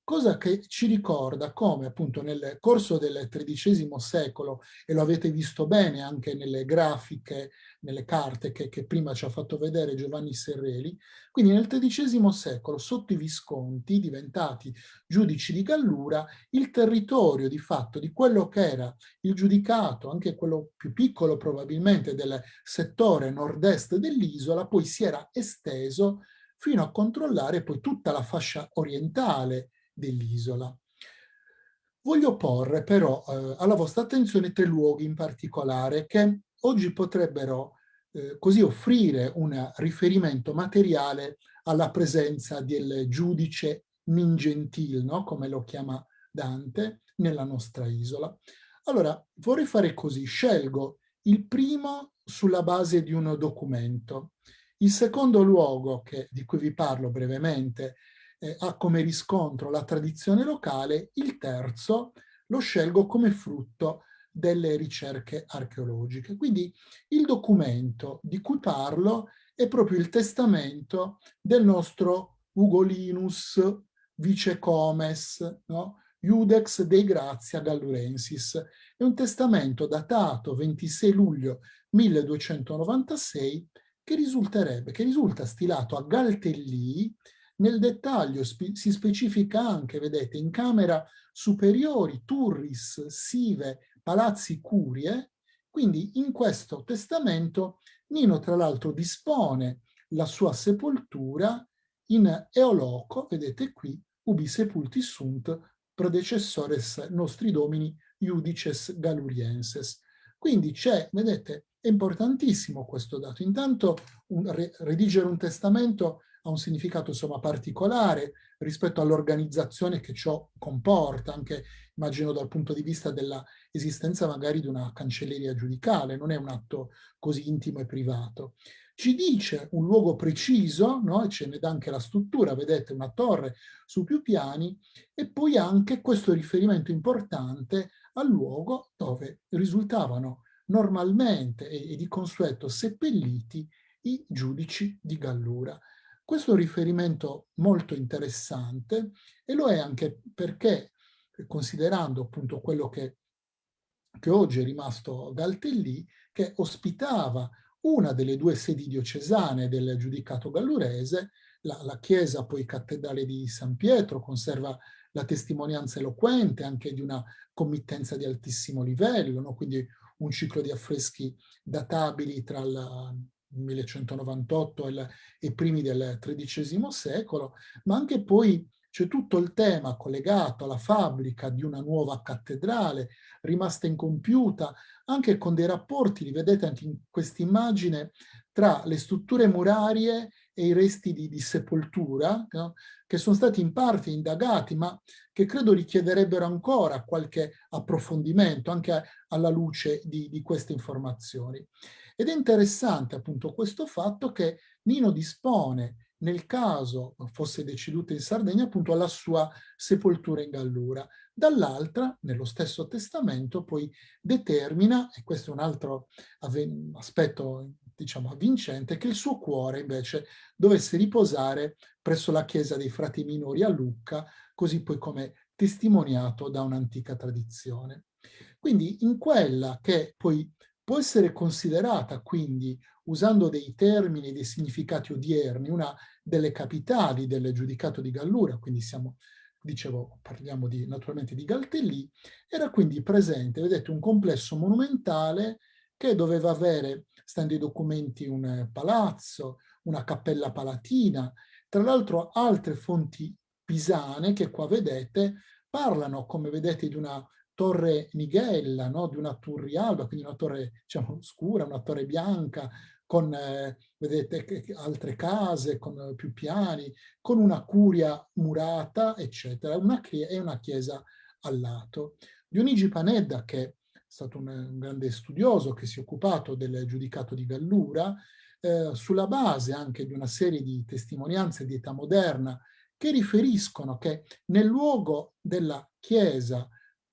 cosa che ci ricorda come appunto nel corso del XIII secolo, e lo avete visto bene anche nelle grafiche, nelle carte che prima ci ha fatto vedere Giovanni Serreli, quindi nel XIII secolo sotto i Visconti, diventati giudici di Gallura, il territorio di fatto di quello che era il giudicato, anche quello più piccolo probabilmente del settore nord-est dell'isola, poi si era esteso fino a controllare poi tutta la fascia orientale dell'isola. Voglio porre però alla vostra attenzione 3 luoghi in particolare che oggi potrebbero così offrire un riferimento materiale alla presenza del giudice ningentil, no? Come lo chiama Dante, nella nostra isola. Allora, vorrei fare così, scelgo il primo sulla base di un documento. Il secondo luogo, di cui vi parlo brevemente, ha come riscontro la tradizione locale, il terzo lo scelgo come frutto delle ricerche archeologiche. Quindi il documento di cui parlo è proprio il testamento del nostro Ugolinus Vicecomes, no? Iudex Dei Gratia Gallurensis. È un testamento datato 26 luglio 1296 che risulta stilato a Galtellì. Nel dettaglio si specifica anche, vedete, in camera superiori, turris, sive, palazzi, curie. Quindi in questo testamento Nino tra l'altro dispone la sua sepoltura in Eoloco, vedete qui, ubi sepulti sunt predecessores nostri domini iudices gallurienses. Quindi c'è, vedete, è importantissimo questo dato. Intanto redigere un testamento ha un significato insomma particolare rispetto all'organizzazione che ciò comporta, anche immagino dal punto di vista dell'esistenza magari di una cancelleria giudicale, non è un atto così intimo e privato. Ci dice un luogo preciso, no? E ce ne dà anche la struttura, vedete una torre su più piani, e poi anche questo riferimento importante al luogo dove risultavano normalmente e di consueto seppelliti i giudici di Gallura. Questo è un riferimento molto interessante e lo è anche perché, considerando appunto quello che oggi è rimasto Galtellì, che ospitava una delle due sedi diocesane del giudicato gallurese, la chiesa poi cattedrale di San Pietro conserva la testimonianza eloquente anche di una committenza di altissimo livello, no? Quindi un ciclo di affreschi databili tra il 1198 e i primi del XIII secolo, ma anche poi c'è tutto il tema collegato alla fabbrica di una nuova cattedrale rimasta incompiuta, anche con dei rapporti, li vedete anche in questa immagine, tra le strutture murarie e i resti di sepoltura, no? Che sono stati in parte indagati, ma che credo richiederebbero ancora qualche approfondimento, anche alla luce di queste informazioni. Ed è interessante appunto questo fatto che Nino dispone, nel caso fosse deceduto in Sardegna, appunto alla sua sepoltura in Gallura. Dall'altra, nello stesso testamento, poi determina, e questo è un altro aspetto diciamo avvincente, che il suo cuore invece dovesse riposare presso la chiesa dei frati minori a Lucca, così poi come testimoniato da un'antica tradizione. Quindi in quella che poi può essere considerata, quindi usando dei termini, dei significati odierni, una delle capitali del giudicato di Gallura, quindi siamo, dicevo, parliamo naturalmente di Galtellì, era quindi presente, vedete, un complesso monumentale che doveva avere, stando ai documenti, un palazzo, una cappella palatina, tra l'altro altre fonti pisane che qua vedete parlano, come vedete, di una torre nighella, no? Di una turrialba, quindi una torre diciamo, scura, una torre bianca, con vedete altre case con più piani, con una curia murata, eccetera, e una chiesa al lato. Dionigi Panedda, che è stato un grande studioso che si è occupato del giudicato di Gallura, sulla base anche di una serie di testimonianze di età moderna che riferiscono che nel luogo della chiesa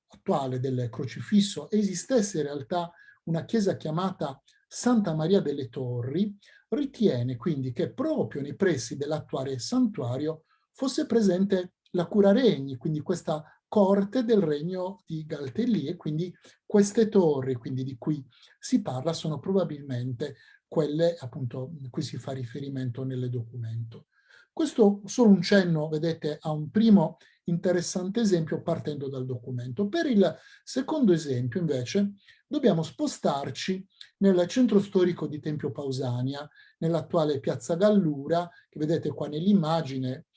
attuale del crocifisso esistesse in realtà una chiesa chiamata Santa Maria delle Torri, ritiene quindi che proprio nei pressi dell'attuale santuario fosse presente la Cura Regni, quindi questa corte del regno di Galtellì, e quindi queste torri, quindi di cui si parla, sono probabilmente quelle appunto a cui si fa riferimento nel documento. Questo solo un cenno, vedete, a un primo interessante esempio partendo dal documento. Per il secondo esempio, invece, dobbiamo spostarci nel centro storico di Tempio Pausania, nell'attuale piazza Gallura, che vedete qua nell'immagine,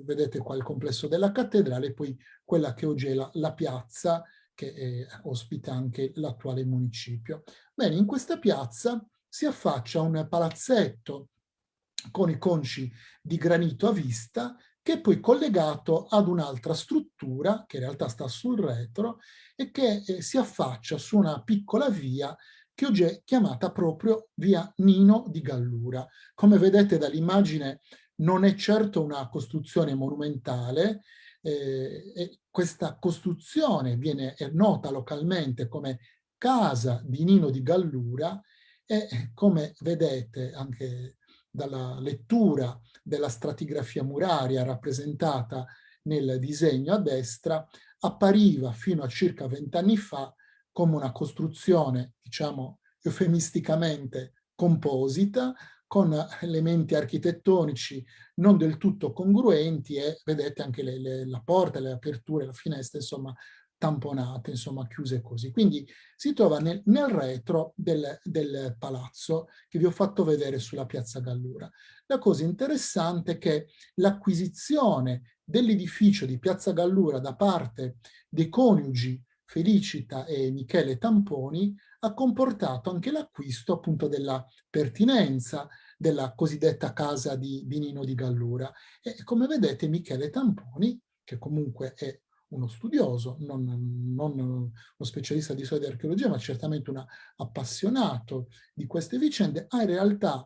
vedete qua il complesso della cattedrale, e poi quella che oggi è la piazza, che ospita anche l'attuale municipio. Bene, in questa piazza si affaccia un palazzetto con i conci di granito a vista, che è poi collegato ad un'altra struttura, che in realtà sta sul retro, e che si affaccia su una piccola via che oggi è chiamata proprio via Nino di Gallura. Come vedete dall'immagine non è certo una costruzione monumentale, e questa costruzione è nota localmente come casa di Nino di Gallura, e come vedete anche dalla lettura della stratigrafia muraria rappresentata nel disegno a destra, appariva fino a circa 20 anni fa come una costruzione, diciamo eufemisticamente, composita, con elementi architettonici non del tutto congruenti, e vedete anche la porta, le aperture, la finestra, insomma, tamponate, insomma, chiuse così. Quindi si trova nel retro del palazzo che vi ho fatto vedere sulla piazza Gallura. La cosa interessante è che l'acquisizione dell'edificio di piazza Gallura da parte dei coniugi Felicita e Michele Tamponi ha comportato anche l'acquisto appunto della pertinenza della cosiddetta casa di Nino di Gallura. E come vedete Michele Tamponi, che comunque è uno studioso, non uno specialista di storia e archeologia, ma certamente un appassionato di queste vicende, ha in realtà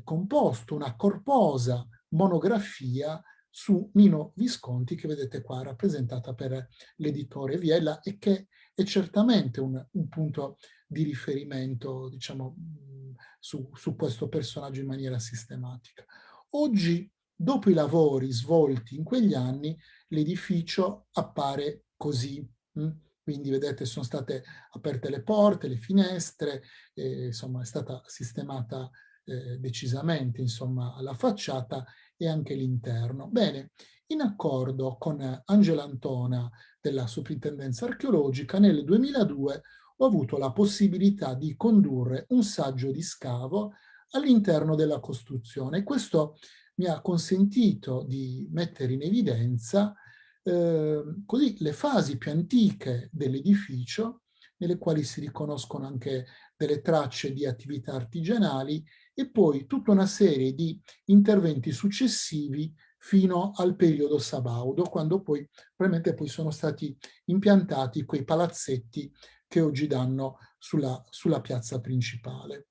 composto una corposa monografia su Nino Visconti, che vedete qua rappresentata per l'editore Viella, e che è certamente un punto di riferimento, diciamo, su questo personaggio in maniera sistematica. Oggi, dopo i lavori svolti in quegli anni, l'edificio appare così. Quindi vedete, sono state aperte le porte, le finestre, insomma è stata sistemata decisamente, insomma, la facciata e anche l'interno. Bene, in accordo con Angela Antona della Soprintendenza Archeologica, nel 2002 ho avuto la possibilità di condurre un saggio di scavo all'interno della costruzione. Questo mi ha consentito di mettere in evidenza così le fasi più antiche dell'edificio, nelle quali si riconoscono anche delle tracce di attività artigianali e poi tutta una serie di interventi successivi fino al periodo sabaudo, quando poi probabilmente poi sono stati impiantati quei palazzetti che oggi danno sulla piazza principale.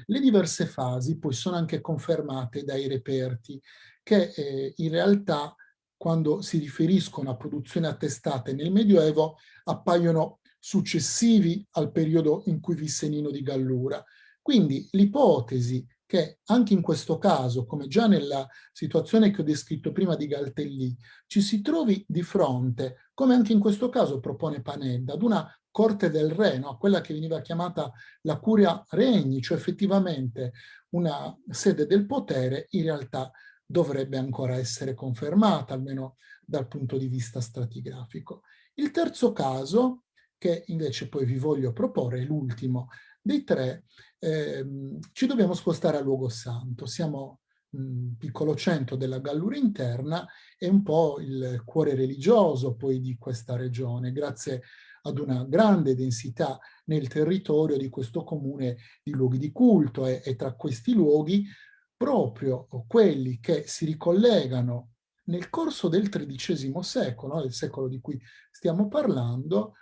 Le diverse fasi poi sono anche confermate dai reperti che in realtà quando si riferiscono a produzioni attestate nel Medioevo appaiono successivi al periodo in cui visse Nino di Gallura. Quindi l'ipotesi che anche in questo caso, come già nella situazione che ho descritto prima di Galtellì, ci si trovi di fronte, come anche in questo caso propone Panedda, ad una corte del re, no? Quella che veniva chiamata la curia regni, cioè effettivamente una sede del potere, in realtà dovrebbe ancora essere confermata, almeno dal punto di vista stratigrafico. Il terzo caso, che invece poi vi voglio proporre, è l'ultimo dei tre, ci dobbiamo spostare a Luogo Santo. Siamo un piccolo centro della Gallura interna e un po' il cuore religioso poi di questa regione, grazie ad una grande densità nel territorio di questo comune di luoghi di culto e tra questi luoghi proprio quelli che si ricollegano nel corso del XIII secolo, il secolo di cui stiamo parlando,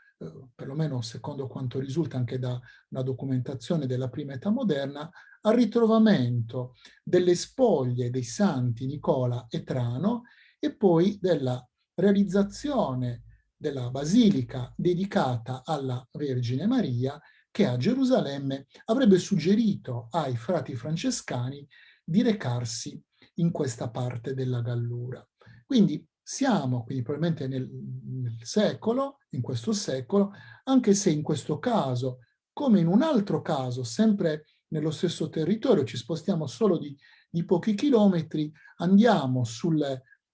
perlomeno secondo quanto risulta anche da una documentazione della prima età moderna, al ritrovamento delle spoglie dei santi Nicola e Trano e poi della realizzazione della basilica dedicata alla Vergine Maria che a Gerusalemme avrebbe suggerito ai frati francescani di recarsi in questa parte della Gallura. Quindi siamo quindi probabilmente nel secolo, in questo secolo, anche se in questo caso, come in un altro caso, sempre nello stesso territorio, ci spostiamo solo di pochi chilometri, andiamo sul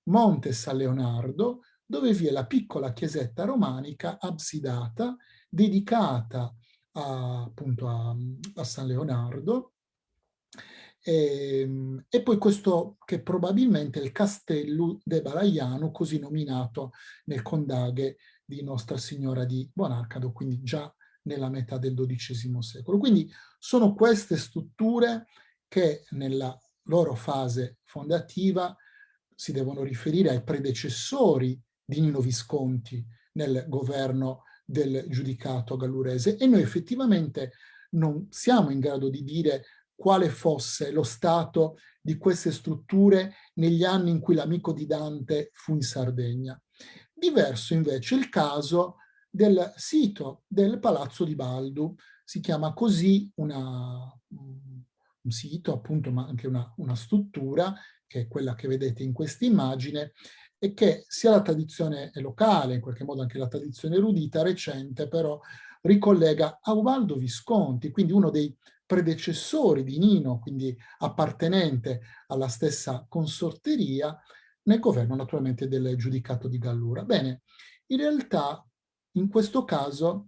Monte San Leonardo, dove vi è la piccola chiesetta romanica absidata dedicata appunto a San Leonardo. E poi questo che probabilmente è il Castello de Baraiano, così nominato nel condaghe di Nostra Signora di Bonarcado, quindi già nella metà del XII secolo. Quindi sono queste strutture che nella loro fase fondativa si devono riferire ai predecessori di Nino Visconti nel governo del giudicato gallurese e noi effettivamente non siamo in grado di dire quale fosse lo stato di queste strutture negli anni in cui l'amico di Dante fu in Sardegna. Diverso invece il caso del sito del Palazzo di Baldu. Si chiama così un sito, appunto, ma anche una struttura, che è quella che vedete in questa immagine, e che sia la tradizione locale, in qualche modo anche la tradizione erudita recente, però ricollega a Ubaldo Visconti, quindi uno dei predecessori di Nino, quindi appartenente alla stessa consorteria, nel governo naturalmente del giudicato di Gallura. Bene, in realtà in questo caso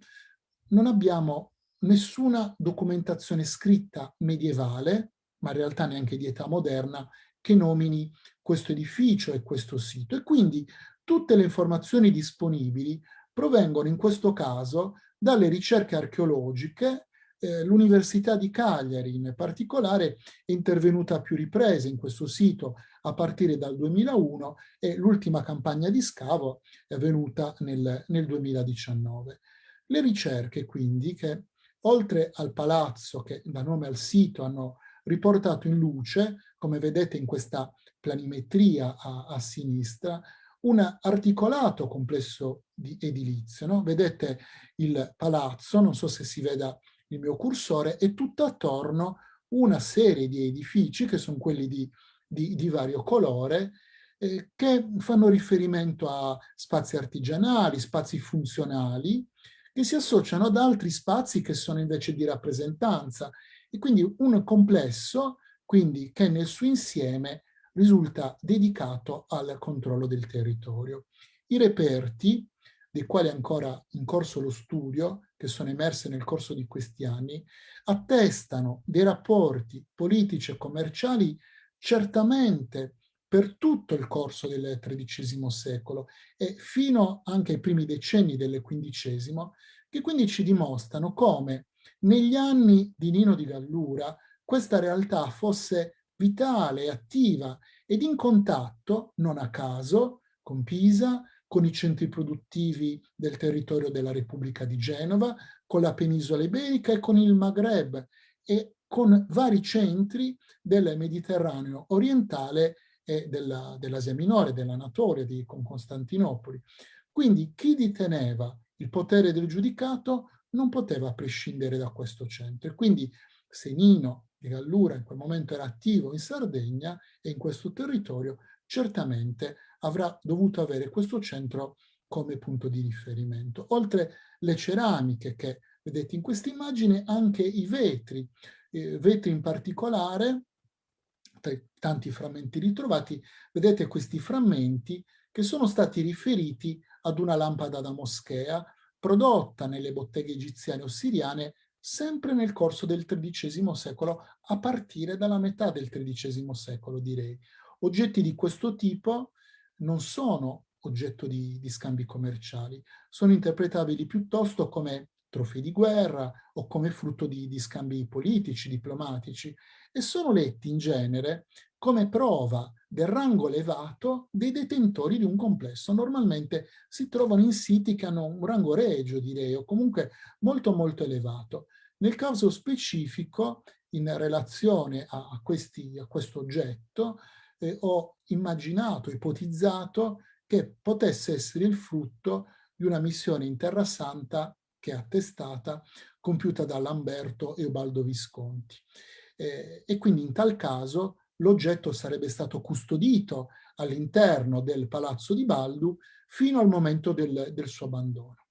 non abbiamo nessuna documentazione scritta medievale, ma in realtà neanche di età moderna, che nomini questo edificio e questo sito. E quindi tutte le informazioni disponibili provengono in questo caso dalle ricerche archeologiche. L'Università di Cagliari in particolare è intervenuta a più riprese in questo sito a partire dal 2001 e l'ultima campagna di scavo è avvenuta nel 2019. Le ricerche quindi che oltre al palazzo che dà nome al sito hanno riportato in luce, come vedete in questa planimetria a sinistra, un articolato complesso di edilizio. No? Vedete il palazzo, non so se si veda il mio cursore, e tutto attorno una serie di edifici che sono quelli di di vario colore, che fanno riferimento a spazi artigianali, spazi funzionali, che si associano ad altri spazi che sono invece di rappresentanza, e quindi un complesso quindi, che nel suo insieme risulta dedicato al controllo del territorio. I reperti, dei quali è ancora in corso lo studio, che sono emerse nel corso di questi anni, attestano dei rapporti politici e commerciali certamente per tutto il corso del XIII secolo e fino anche ai primi decenni del XV, che quindi ci dimostrano come negli anni di Nino di Gallura questa realtà fosse vitale, attiva ed in contatto, non a caso, con Pisa, con i centri produttivi del territorio della Repubblica di Genova, con la penisola iberica e con il Maghreb e con vari centri del Mediterraneo orientale e dell'Asia Minore, dell'Anatolia, con Costantinopoli. Quindi chi deteneva il potere del giudicato non poteva prescindere da questo centro. E quindi se Nino di Gallura in quel momento era attivo in Sardegna e in questo territorio, certamente avrà dovuto avere questo centro come punto di riferimento. Oltre le ceramiche che vedete in questa immagine, anche i vetri, vetri in particolare, tra i tanti frammenti ritrovati, vedete questi frammenti che sono stati riferiti ad una lampada da moschea prodotta nelle botteghe egiziane o siriane sempre nel corso del XIII secolo, a partire dalla metà del XIII secolo, direi. Oggetti di questo tipo non sono oggetto di scambi commerciali, sono interpretabili piuttosto come trofei di guerra o come frutto di scambi politici, diplomatici, e sono letti in genere come prova del rango elevato dei detentori di un complesso. Normalmente si trovano in siti che hanno un rango regio, direi, o comunque molto molto elevato. Nel caso specifico, in relazione a questo oggetto, ho immaginato, ipotizzato che potesse essere il frutto di una missione in Terra Santa che è attestata, compiuta da Lamberto e Ubaldo Visconti. E quindi in tal caso l'oggetto sarebbe stato custodito all'interno del palazzo di Baldu fino al momento del suo abbandono.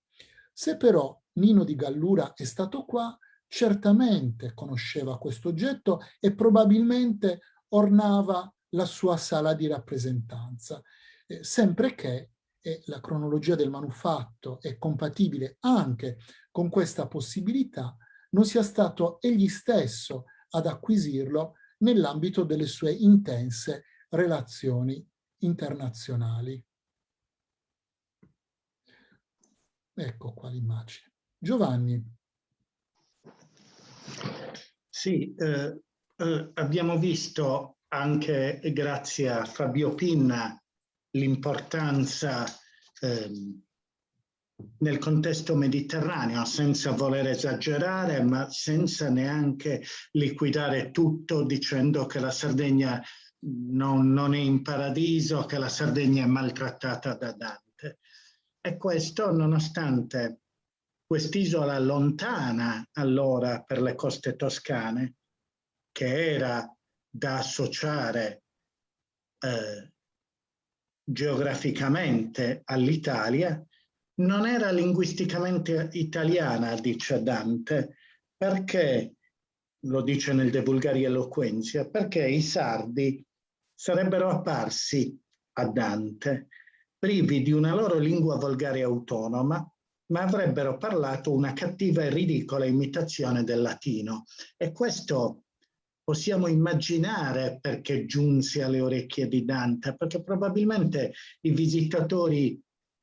Se però Nino di Gallura è stato qua, certamente conosceva questo oggetto e probabilmente ornava la sua sala di rappresentanza, sempre che la cronologia del manufatto è compatibile anche con questa possibilità, non sia stato egli stesso ad acquisirlo nell'ambito delle sue intense relazioni internazionali. Ecco qua l'immagine. Giovanni. Sì, abbiamo visto anche grazie a Fabio Pinna l'importanza nel contesto mediterraneo, senza voler esagerare, ma senza neanche liquidare tutto dicendo che la Sardegna non è in paradiso, che la Sardegna è maltrattata da Dante. E questo nonostante quest'isola lontana allora per le coste toscane, che era da associare geograficamente all'Italia, non era linguisticamente italiana, dice Dante, perché, lo dice nel De Vulgari Eloquentia, perché i sardi sarebbero apparsi a Dante privi di una loro lingua volgare autonoma, ma avrebbero parlato una cattiva e ridicola imitazione del latino. E questo possiamo immaginare perché giunse alle orecchie di Dante, perché probabilmente i visitatori,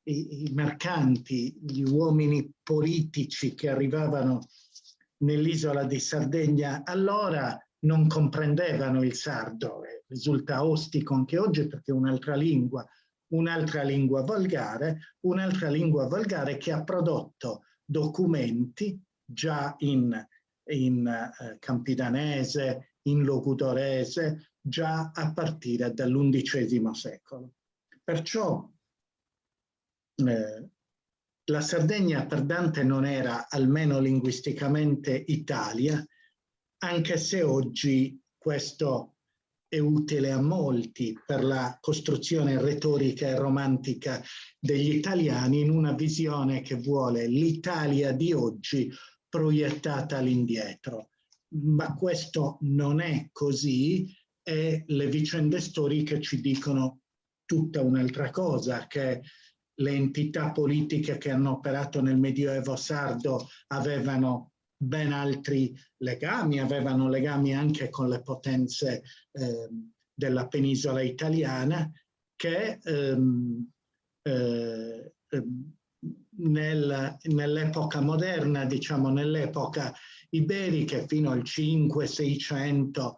i mercanti, gli uomini politici che arrivavano nell'isola di Sardegna allora non comprendevano il sardo. Risulta ostico anche oggi perché è un'altra lingua volgare che ha prodotto documenti già in campidanese, in logudorese, già a partire dall'XI secolo. Perciò la Sardegna per Dante non era, almeno linguisticamente, Italia, anche se oggi questo è utile a molti per la costruzione retorica e romantica degli italiani in una visione che vuole l'Italia di oggi proiettata all'indietro. Ma questo non è così e le vicende storiche ci dicono tutta un'altra cosa, che le entità politiche che hanno operato nel Medioevo sardo avevano ben altri legami, avevano legami anche con le potenze della penisola italiana, che nell'epoca moderna, diciamo nell'epoca iberica, fino al 500-600,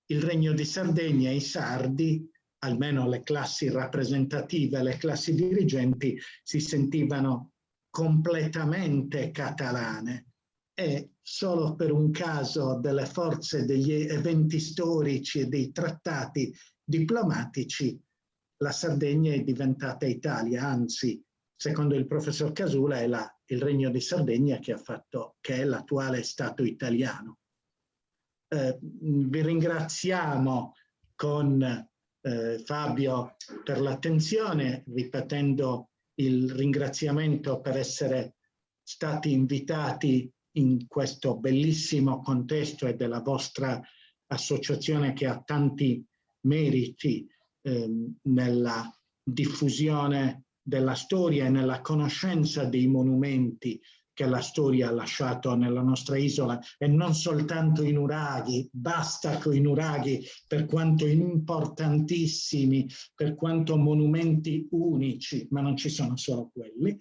il Regno di Sardegna e i sardi, almeno le classi rappresentative, le classi dirigenti, si sentivano completamente catalane. E solo per un caso delle forze degli eventi storici e dei trattati diplomatici la Sardegna è diventata Italia, anzi, secondo il professor Casula, è il Regno di Sardegna che è l'attuale Stato italiano. Vi ringraziamo con Fabio per l'attenzione, ripetendo il ringraziamento per essere stati invitati in questo bellissimo contesto e della vostra associazione che ha tanti meriti nella diffusione della storia e nella conoscenza dei monumenti che la storia ha lasciato nella nostra isola, e non soltanto i nuraghi. Basta con i nuraghi, per quanto importantissimi, per quanto monumenti unici, ma non ci sono solo quelli.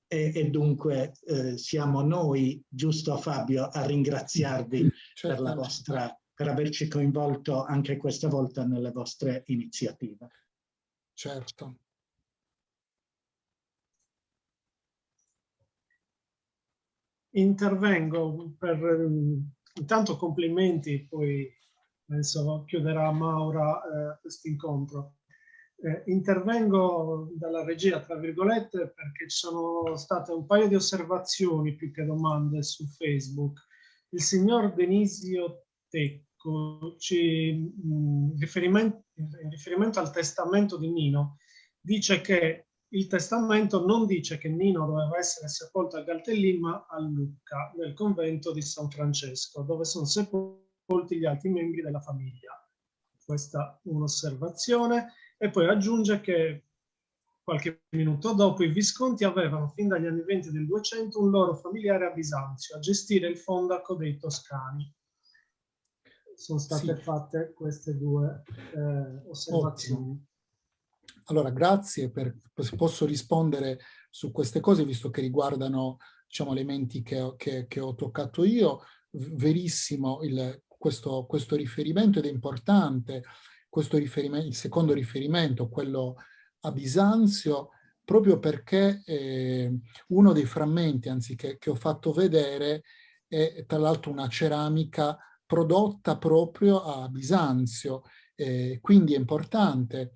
E dunque siamo noi, giusto Fabio, a ringraziarvi per averci coinvolto anche questa volta nelle vostre iniziative. Certo. Intervengo per intanto complimenti, poi penso chiuderà Maura questo incontro. Intervengo dalla regia, tra virgolette, perché ci sono state un paio di osservazioni più che domande su Facebook. Il signor Denisio Tecco, in riferimento al testamento di Nino, dice che il testamento non dice che Nino doveva essere sepolto a Galtellin, ma a Lucca, nel convento di San Francesco, dove sono sepolti gli altri membri della famiglia. Questa è un'osservazione. E poi aggiunge che qualche minuto dopo i Visconti avevano, fin dagli anni 20 del 200, un loro familiare a Bisanzio a gestire il fondaco dei Toscani. Sono state fatte queste due osservazioni. Ottimo. Allora, grazie posso rispondere su queste cose, visto che riguardano, diciamo, elementi che ho toccato io. Verissimo questo riferimento, ed è importante il secondo riferimento, quello a Bisanzio, proprio perché uno dei frammenti, anzi, che ho fatto vedere è tra l'altro una ceramica prodotta proprio a Bisanzio. Quindi è importante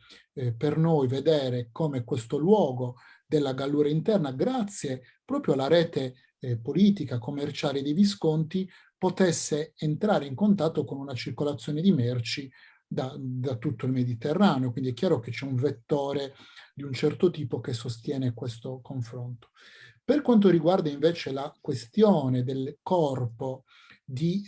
per noi vedere come questo luogo della Gallura Interna, grazie proprio alla rete politica, commerciale dei Visconti, potesse entrare in contatto con una circolazione di merci da tutto il Mediterraneo. Quindi è chiaro che c'è un vettore di un certo tipo che sostiene questo confronto. Per quanto riguarda invece la questione del corpo di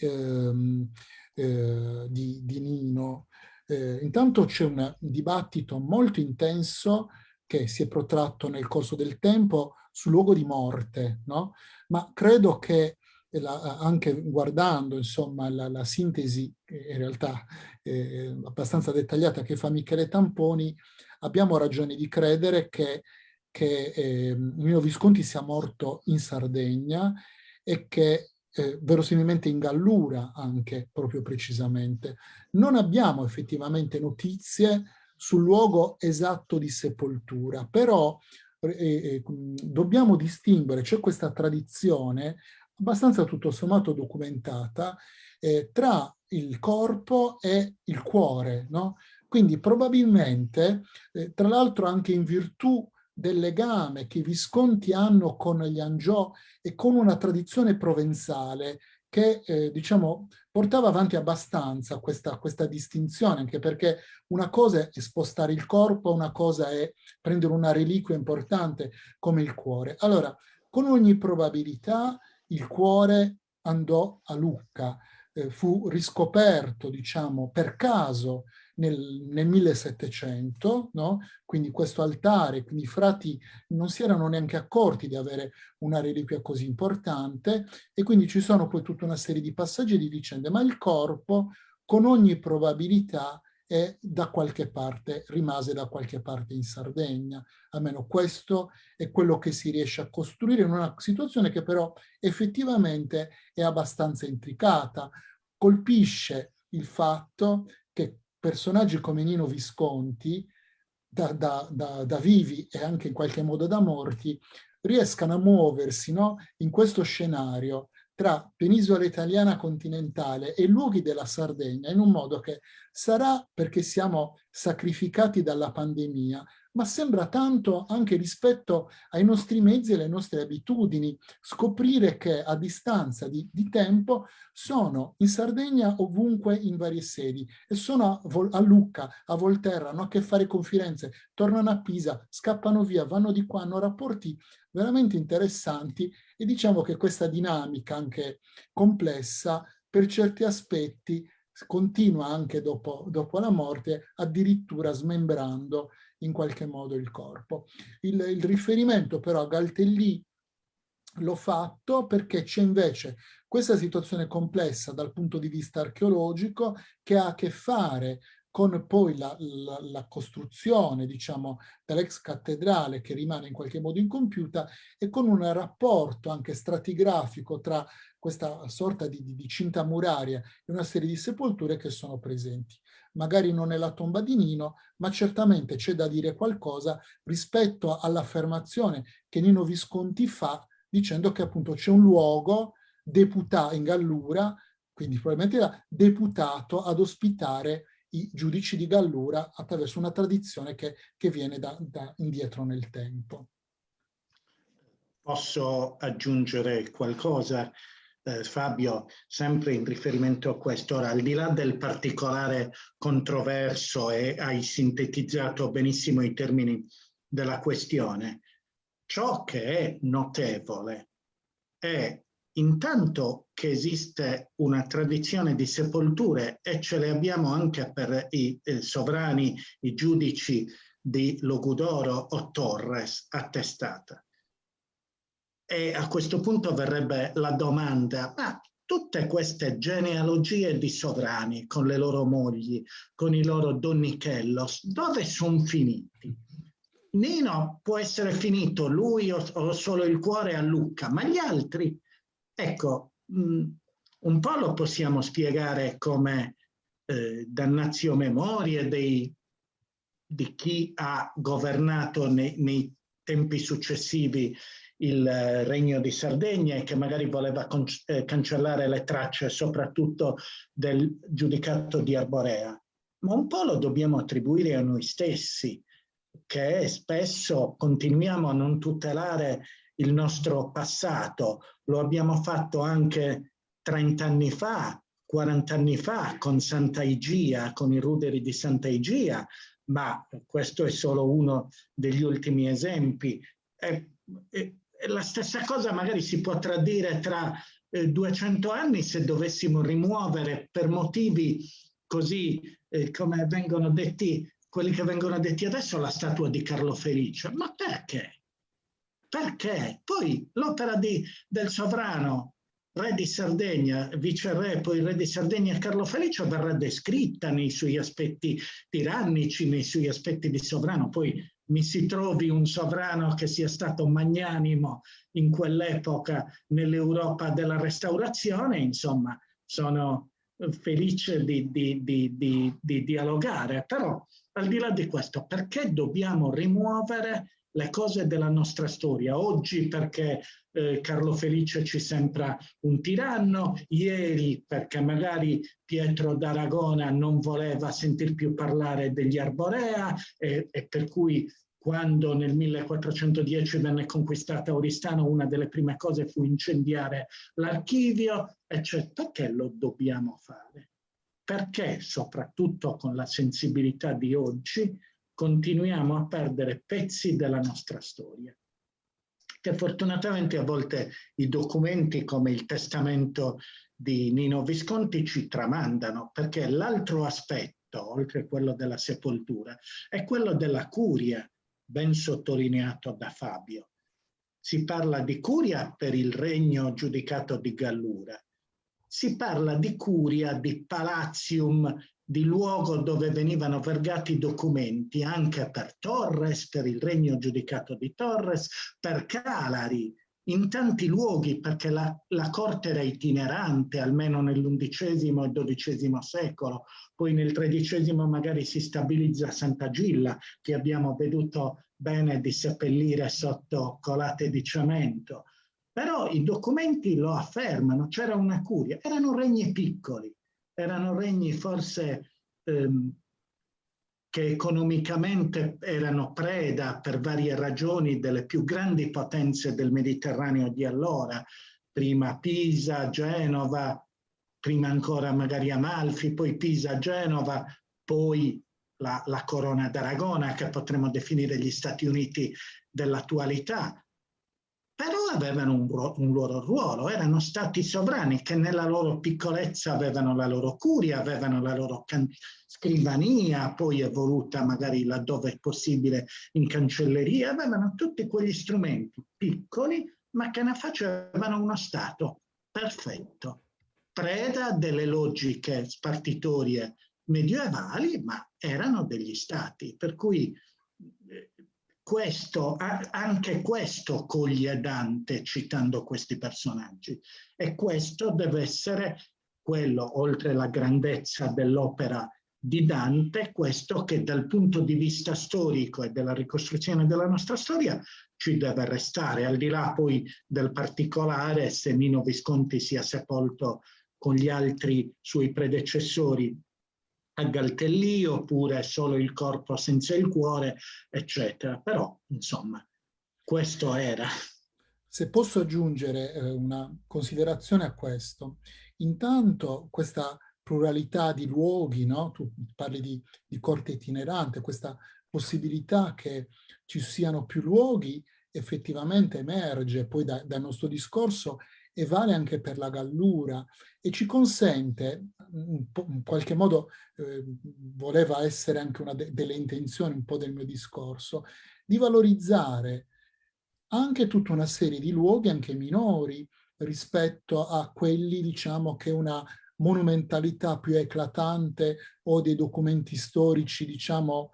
Nino, intanto c'è un dibattito molto intenso che si è protratto nel corso del tempo sul luogo di morte, no? Ma credo che anche guardando, insomma, la sintesi, in realtà abbastanza dettagliata, che fa Michele Tamponi, abbiamo ragione di credere che Nino Visconti sia morto in Sardegna e che verosimilmente in Gallura anche, proprio precisamente. Non abbiamo effettivamente notizie sul luogo esatto di sepoltura, però dobbiamo distinguere, c'è questa tradizione abbastanza tutto sommato documentata tra il corpo e il cuore, no? Quindi probabilmente, tra l'altro anche in virtù del legame che i Visconti hanno con gli Angiò e con una tradizione provenzale che diciamo, portava avanti abbastanza questa distinzione, anche perché una cosa è spostare il corpo, una cosa è prendere una reliquia importante come il cuore. Allora, con ogni probabilità il cuore andò a Lucca, fu riscoperto, diciamo, per caso nel 1700, no? Quindi questo altare, quindi i frati non si erano neanche accorti di avere una reliquia così importante, e quindi ci sono poi tutta una serie di passaggi e di vicende, ma il corpo con ogni probabilità è da qualche parte, rimase da qualche parte in Sardegna. Almeno questo è quello che si riesce a costruire in una situazione che però effettivamente è abbastanza intricata. Colpisce il fatto che personaggi come Nino Visconti, da vivi e anche in qualche modo da morti, riescano a muoversi, no, in questo scenario tra penisola italiana continentale e luoghi della Sardegna in un modo che sarà perché siamo sacrificati dalla pandemia, ma sembra tanto anche rispetto ai nostri mezzi e alle nostre abitudini, scoprire che a distanza di tempo sono in Sardegna ovunque in varie sedi e sono a Lucca, a Volterra, hanno a che fare con Firenze, tornano a Pisa, scappano via, vanno di qua, hanno rapporti veramente interessanti, e diciamo che questa dinamica anche complessa per certi aspetti continua anche dopo la morte, addirittura smembrando in qualche modo il corpo. Il riferimento però a Galtellì l'ho fatto perché c'è invece questa situazione complessa dal punto di vista archeologico che ha a che fare con poi la costruzione, diciamo, dell'ex cattedrale che rimane in qualche modo incompiuta, e con un rapporto anche stratigrafico tra questa sorta di cinta muraria e una serie di sepolture che sono presenti. Magari non è la tomba di Nino, ma certamente c'è da dire qualcosa rispetto all'affermazione che Nino Visconti fa, dicendo che appunto c'è un luogo deputato in Gallura, quindi probabilmente era deputato ad ospitare i giudici di Gallura attraverso una tradizione che viene da indietro nel tempo. Posso aggiungere qualcosa, Fabio, sempre in riferimento a questo? Ora, al di là del particolare controverso, e hai sintetizzato benissimo i termini della questione, ciò che è notevole è intanto che esiste una tradizione di sepolture, e ce le abbiamo anche per i sovrani, i giudici di Logudoro o Torres attestata. E a questo punto verrebbe la domanda: ma tutte queste genealogie di sovrani con le loro mogli, con i loro donnichellos, dove sono finiti? Nino può essere finito, lui o solo il cuore a Lucca, ma gli altri? Ecco, un po' lo possiamo spiegare come damnatio memoriae di chi ha governato nei tempi successivi il Regno di Sardegna e che magari voleva cancellare le tracce soprattutto del giudicato di Arborea. Ma un po' lo dobbiamo attribuire a noi stessi, che spesso continuiamo a non tutelare il nostro passato. Lo abbiamo fatto anche 30 anni fa, 40 anni fa con Sant'Aigia, con i ruderi di Sant'Aigia, ma questo è solo uno degli ultimi esempi. La stessa cosa magari si potrà dire tra 200 anni se dovessimo rimuovere per motivi così come vengono detti, quelli che vengono detti adesso, la statua di Carlo Felice. Ma perché? Perché? Poi l'opera del sovrano, re di Sardegna, viceré, poi re di Sardegna Carlo Felice, verrà descritta nei suoi aspetti tirannici, nei suoi aspetti di sovrano. Poi mi si trovi un sovrano che sia stato magnanimo in quell'epoca nell'Europa della Restaurazione, insomma, sono felice di dialogare. Però, al di là di questo, perché dobbiamo rimuovere le cose della nostra storia? Oggi perché Carlo Felice ci sembra un tiranno, ieri perché magari Pietro d'Aragona non voleva sentir più parlare degli Arborea e per cui quando nel 1410 venne conquistata Oristano, una delle prime cose fu incendiare l'archivio, eccetera. Perché lo dobbiamo fare? Perché, soprattutto con la sensibilità di oggi, continuiamo a perdere pezzi della nostra storia, che fortunatamente a volte i documenti come il testamento di Nino Visconti ci tramandano, perché l'altro aspetto, oltre a quello della sepoltura, è quello della curia, ben sottolineato da Fabio. Si parla di curia per il regno giudicato di Gallura, si parla di curia, di palatium, di luogo dove venivano vergati documenti anche per Torres, per il regno giudicato di Torres, per Calari, in tanti luoghi, perché la corte era itinerante, almeno nell'undicesimo e XII secolo, poi nel XIII magari si stabilizza a Sant'Agilla, che abbiamo veduto bene di seppellire sotto colate di cemento. Però i documenti lo affermano, c'era una curia, erano regni piccoli, erano regni forse che economicamente erano preda per varie ragioni delle più grandi potenze del Mediterraneo di allora, prima Pisa, Genova, prima ancora magari Amalfi, poi Pisa, Genova, poi la Corona d'Aragona, che potremmo definire gli Stati Uniti dell'attualità. Però avevano un loro ruolo, erano stati sovrani che nella loro piccolezza avevano la loro curia, avevano la loro scrivania, poi evoluta magari laddove è possibile in cancelleria, avevano tutti quegli strumenti piccoli, ma che ne facevano uno Stato perfetto, preda delle logiche spartitorie medievali, ma erano degli Stati, per cui anche questo coglie Dante citando questi personaggi, e questo deve essere quello, oltre la grandezza dell'opera di Dante, questo che dal punto di vista storico e della ricostruzione della nostra storia ci deve restare, al di là poi del particolare se Nino Visconti sia sepolto con gli altri suoi predecessori a Galtellì oppure solo il corpo senza il cuore, eccetera. Però, insomma, questo era. Se posso aggiungere una considerazione a questo, intanto questa pluralità di luoghi, no? Tu parli di corte itinerante, questa possibilità che ci siano più luoghi effettivamente emerge poi dal nostro discorso e vale anche per la Gallura e ci consente, in qualche modo voleva essere anche una delle intenzioni un po' del mio discorso, di valorizzare anche tutta una serie di luoghi, anche minori, rispetto a quelli, diciamo, che una monumentalità più eclatante o dei documenti storici, diciamo,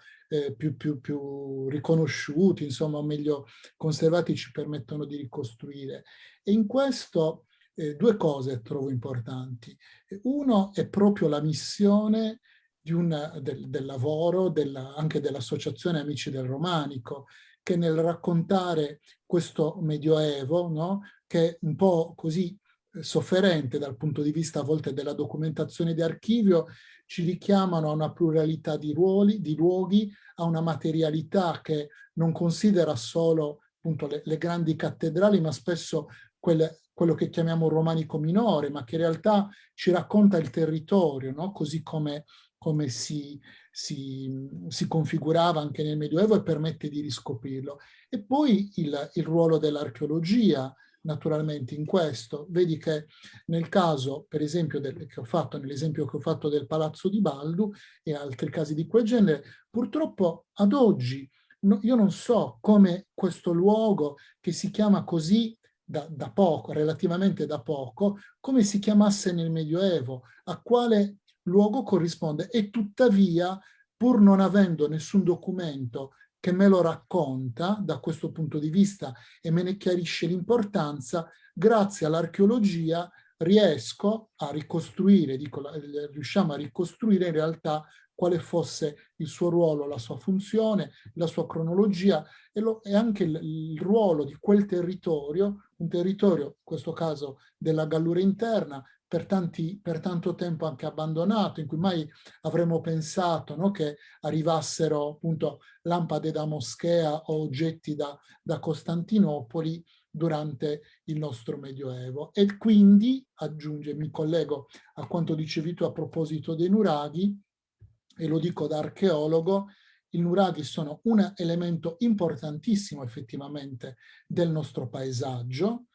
più riconosciuti, insomma, meglio conservati, ci permettono di ricostruire. E in questo due cose trovo importanti. Uno è proprio la missione del lavoro, anche dell'Associazione Amici del Romanico, che nel raccontare questo Medioevo, no, che è un po' così sofferente dal punto di vista a volte della documentazione di archivio, ci richiamano a una pluralità di luoghi, a una materialità che non considera solo appunto le grandi cattedrali, ma spesso quello che chiamiamo romanico minore, ma che in realtà ci racconta il territorio, no? Così come si configurava anche nel Medioevo e permette di riscoprirlo. E poi il ruolo dell'archeologia, naturalmente, in questo. Vedi che nel caso, per esempio, nell'esempio che ho fatto del Palazzo di Baldu e altri casi di quel genere, purtroppo ad oggi io non so come questo luogo che si chiama così da poco, relativamente da poco, come si chiamasse nel Medioevo, a quale luogo corrisponde, e tuttavia, pur non avendo nessun documento che me lo racconta da questo punto di vista e me ne chiarisce l'importanza, grazie all'archeologia riesco a ricostruire, riusciamo a ricostruire in realtà quale fosse il suo ruolo, la sua funzione, la sua cronologia e anche il ruolo di quel territorio, un territorio, in questo caso della Gallura interna, per tanto tempo anche abbandonato, in cui mai avremmo pensato, no, che arrivassero appunto lampade da moschea o oggetti da Costantinopoli durante il nostro Medioevo. E quindi, aggiunge, mi collego a quanto dicevi tu a proposito dei nuraghi, e lo dico da archeologo, i nuraghi sono un elemento importantissimo effettivamente del nostro paesaggio,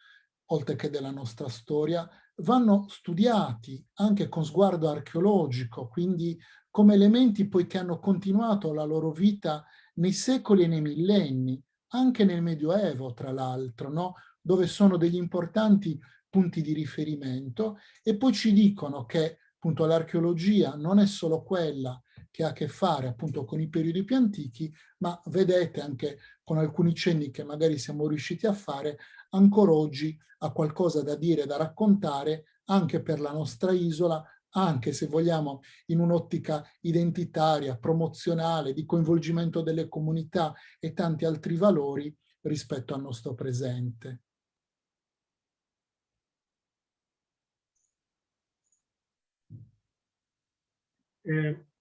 oltre che della nostra storia, vanno studiati anche con sguardo archeologico, quindi come elementi poi che hanno continuato la loro vita nei secoli e nei millenni, anche nel Medioevo, tra l'altro, no? Dove sono degli importanti punti di riferimento, e poi ci dicono che appunto l'archeologia non è solo quella che ha a che fare appunto con i periodi più antichi, ma vedete anche con alcuni cenni che magari siamo riusciti a fare, ancora oggi ha qualcosa da dire, da raccontare anche per la nostra isola, anche se vogliamo in un'ottica identitaria, promozionale, di coinvolgimento delle comunità e tanti altri valori rispetto al nostro presente.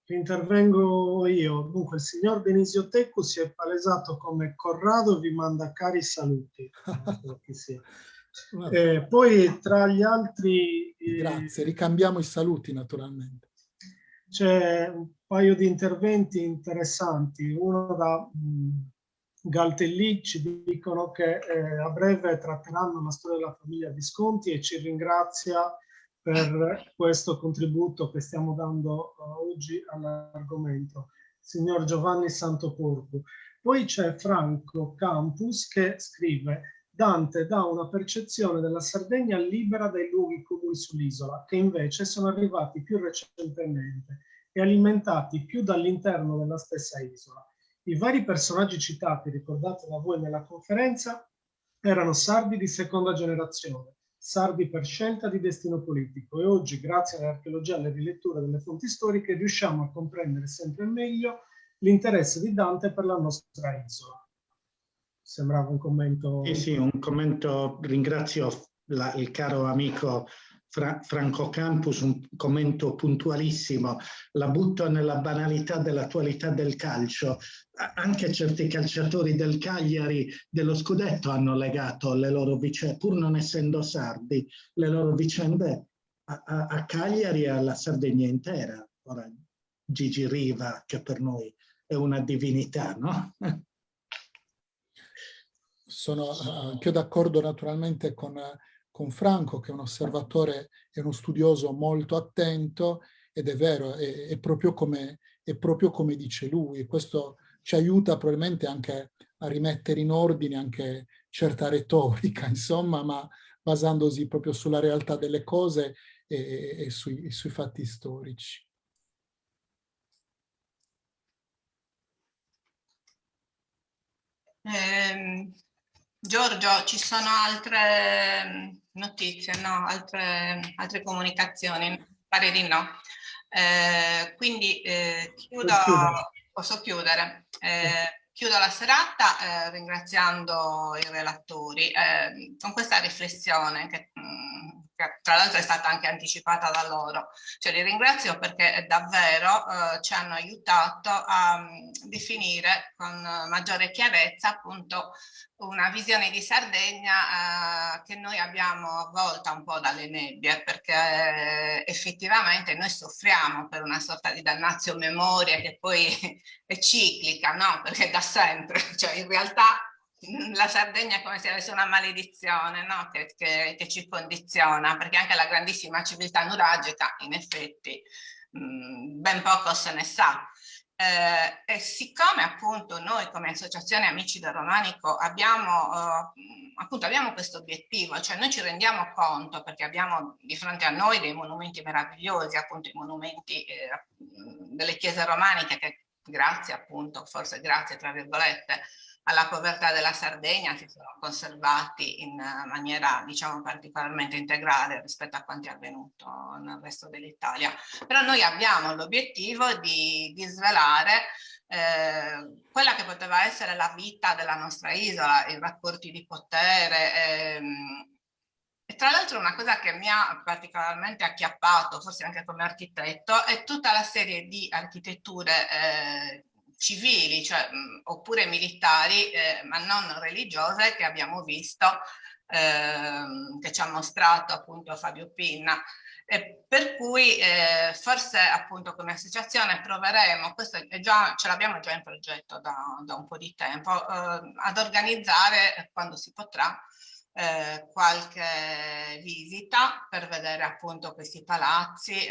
Intervengo io. Dunque, il signor Denisio Teccu si è palesato come Corrado e vi manda cari saluti. Non so chi sia. Poi tra gli altri... Grazie, ricambiamo i saluti naturalmente. C'è un paio di interventi interessanti. Uno da Galtellì, ci dicono che a breve tratteranno la storia della famiglia Visconti e ci ringrazia per questo contributo che stiamo dando oggi all'argomento. Signor Giovanni Santoporcu. Poi c'è Franco Campus che scrive: Dante dà una percezione della Sardegna libera dai luoghi comuni sull'isola, che invece sono arrivati più recentemente e alimentati più dall'interno della stessa isola. I vari personaggi citati, ricordati da voi nella conferenza, erano sardi di seconda generazione, sardi per scelta di destino politico, e oggi, grazie all'archeologia e alle riletture delle fonti storiche, riusciamo a comprendere sempre meglio l'interesse di Dante per la nostra isola. Sembrava un commento... Sì, un commento. Ringrazio il caro amico Franco Campus, un commento puntualissimo. La butto nella banalità dell'attualità del calcio. Anche certi calciatori del Cagliari dello scudetto hanno legato le loro vicende, pur non essendo sardi, le loro vicende a Cagliari e alla Sardegna intera. Ora, Gigi Riva, che per noi è una divinità, no? Sono anche d'accordo naturalmente con Franco, che è un osservatore e uno studioso molto attento, ed è vero, è proprio come dice lui. Questo ci aiuta probabilmente anche a rimettere in ordine anche certa retorica, insomma, ma basandosi proprio sulla realtà delle cose e sui fatti storici. Giorgio, ci sono altre notizie, no? Altre comunicazioni? Pare di no. Quindi posso chiudere. Chiudo la serata ringraziando i relatori con questa riflessione che tra l'altro è stata anche anticipata da loro. Cioè, li ringrazio perché davvero ci hanno aiutato a definire con maggiore chiarezza appunto una visione di Sardegna che noi abbiamo avvolta un po' dalle nebbie, perché effettivamente noi soffriamo per una sorta di damnatio memoria che poi è ciclica, no? Perché da sempre, cioè in realtà la Sardegna è come se avesse una maledizione, no? che ci condiziona, perché anche la grandissima civiltà nuragica in effetti ben poco se ne sa. E siccome appunto noi come Associazione Amici del Romanico abbiamo questo obiettivo, cioè noi ci rendiamo conto, perché abbiamo di fronte a noi dei monumenti meravigliosi, appunto i monumenti delle chiese romaniche che grazie appunto, forse grazie tra virgolette, alla povertà della Sardegna si sono conservati in maniera diciamo particolarmente integrale rispetto a quanto è avvenuto nel resto dell'Italia. Però noi abbiamo l'obiettivo di svelare quella che poteva essere la vita della nostra isola, i rapporti di potere, Tra l'altro una cosa che mi ha particolarmente acchiappato, forse anche come architetto, è tutta la serie di architetture civili, cioè, oppure militari, ma non religiose, che abbiamo visto, che ci ha mostrato appunto Fabio Pinna. Per cui forse appunto come associazione proveremo, questo è già, ce l'abbiamo già in progetto da un po' di tempo, ad organizzare quando si potrà qualche visita per vedere appunto questi palazzi,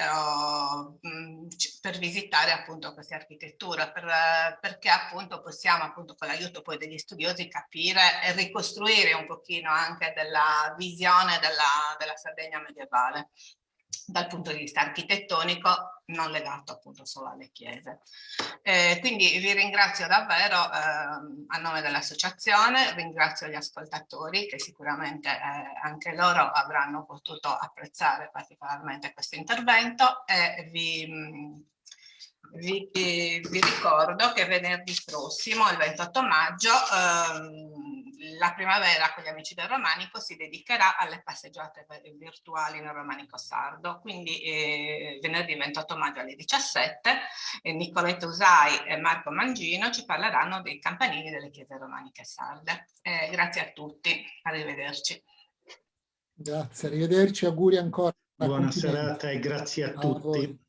per visitare appunto queste architetture, perché appunto possiamo appunto con l'aiuto poi degli studiosi capire e ricostruire un pochino anche della visione della Sardegna medievale dal punto di vista architettonico, non legato appunto solo alle chiese. Quindi vi ringrazio davvero a nome dell'associazione, ringrazio gli ascoltatori che sicuramente anche loro avranno potuto apprezzare particolarmente questo intervento, e vi ricordo che venerdì prossimo, il 28 maggio, la primavera con gli amici del Romanico si dedicherà alle passeggiate virtuali nel Romanico sardo, quindi venerdì 28 maggio alle 17 Nicoletta Usai e Marco Mangino ci parleranno dei campanili delle chiese romaniche sarde. Grazie a tutti, arrivederci. Grazie, arrivederci, auguri ancora. Buona serata e grazie a tutti.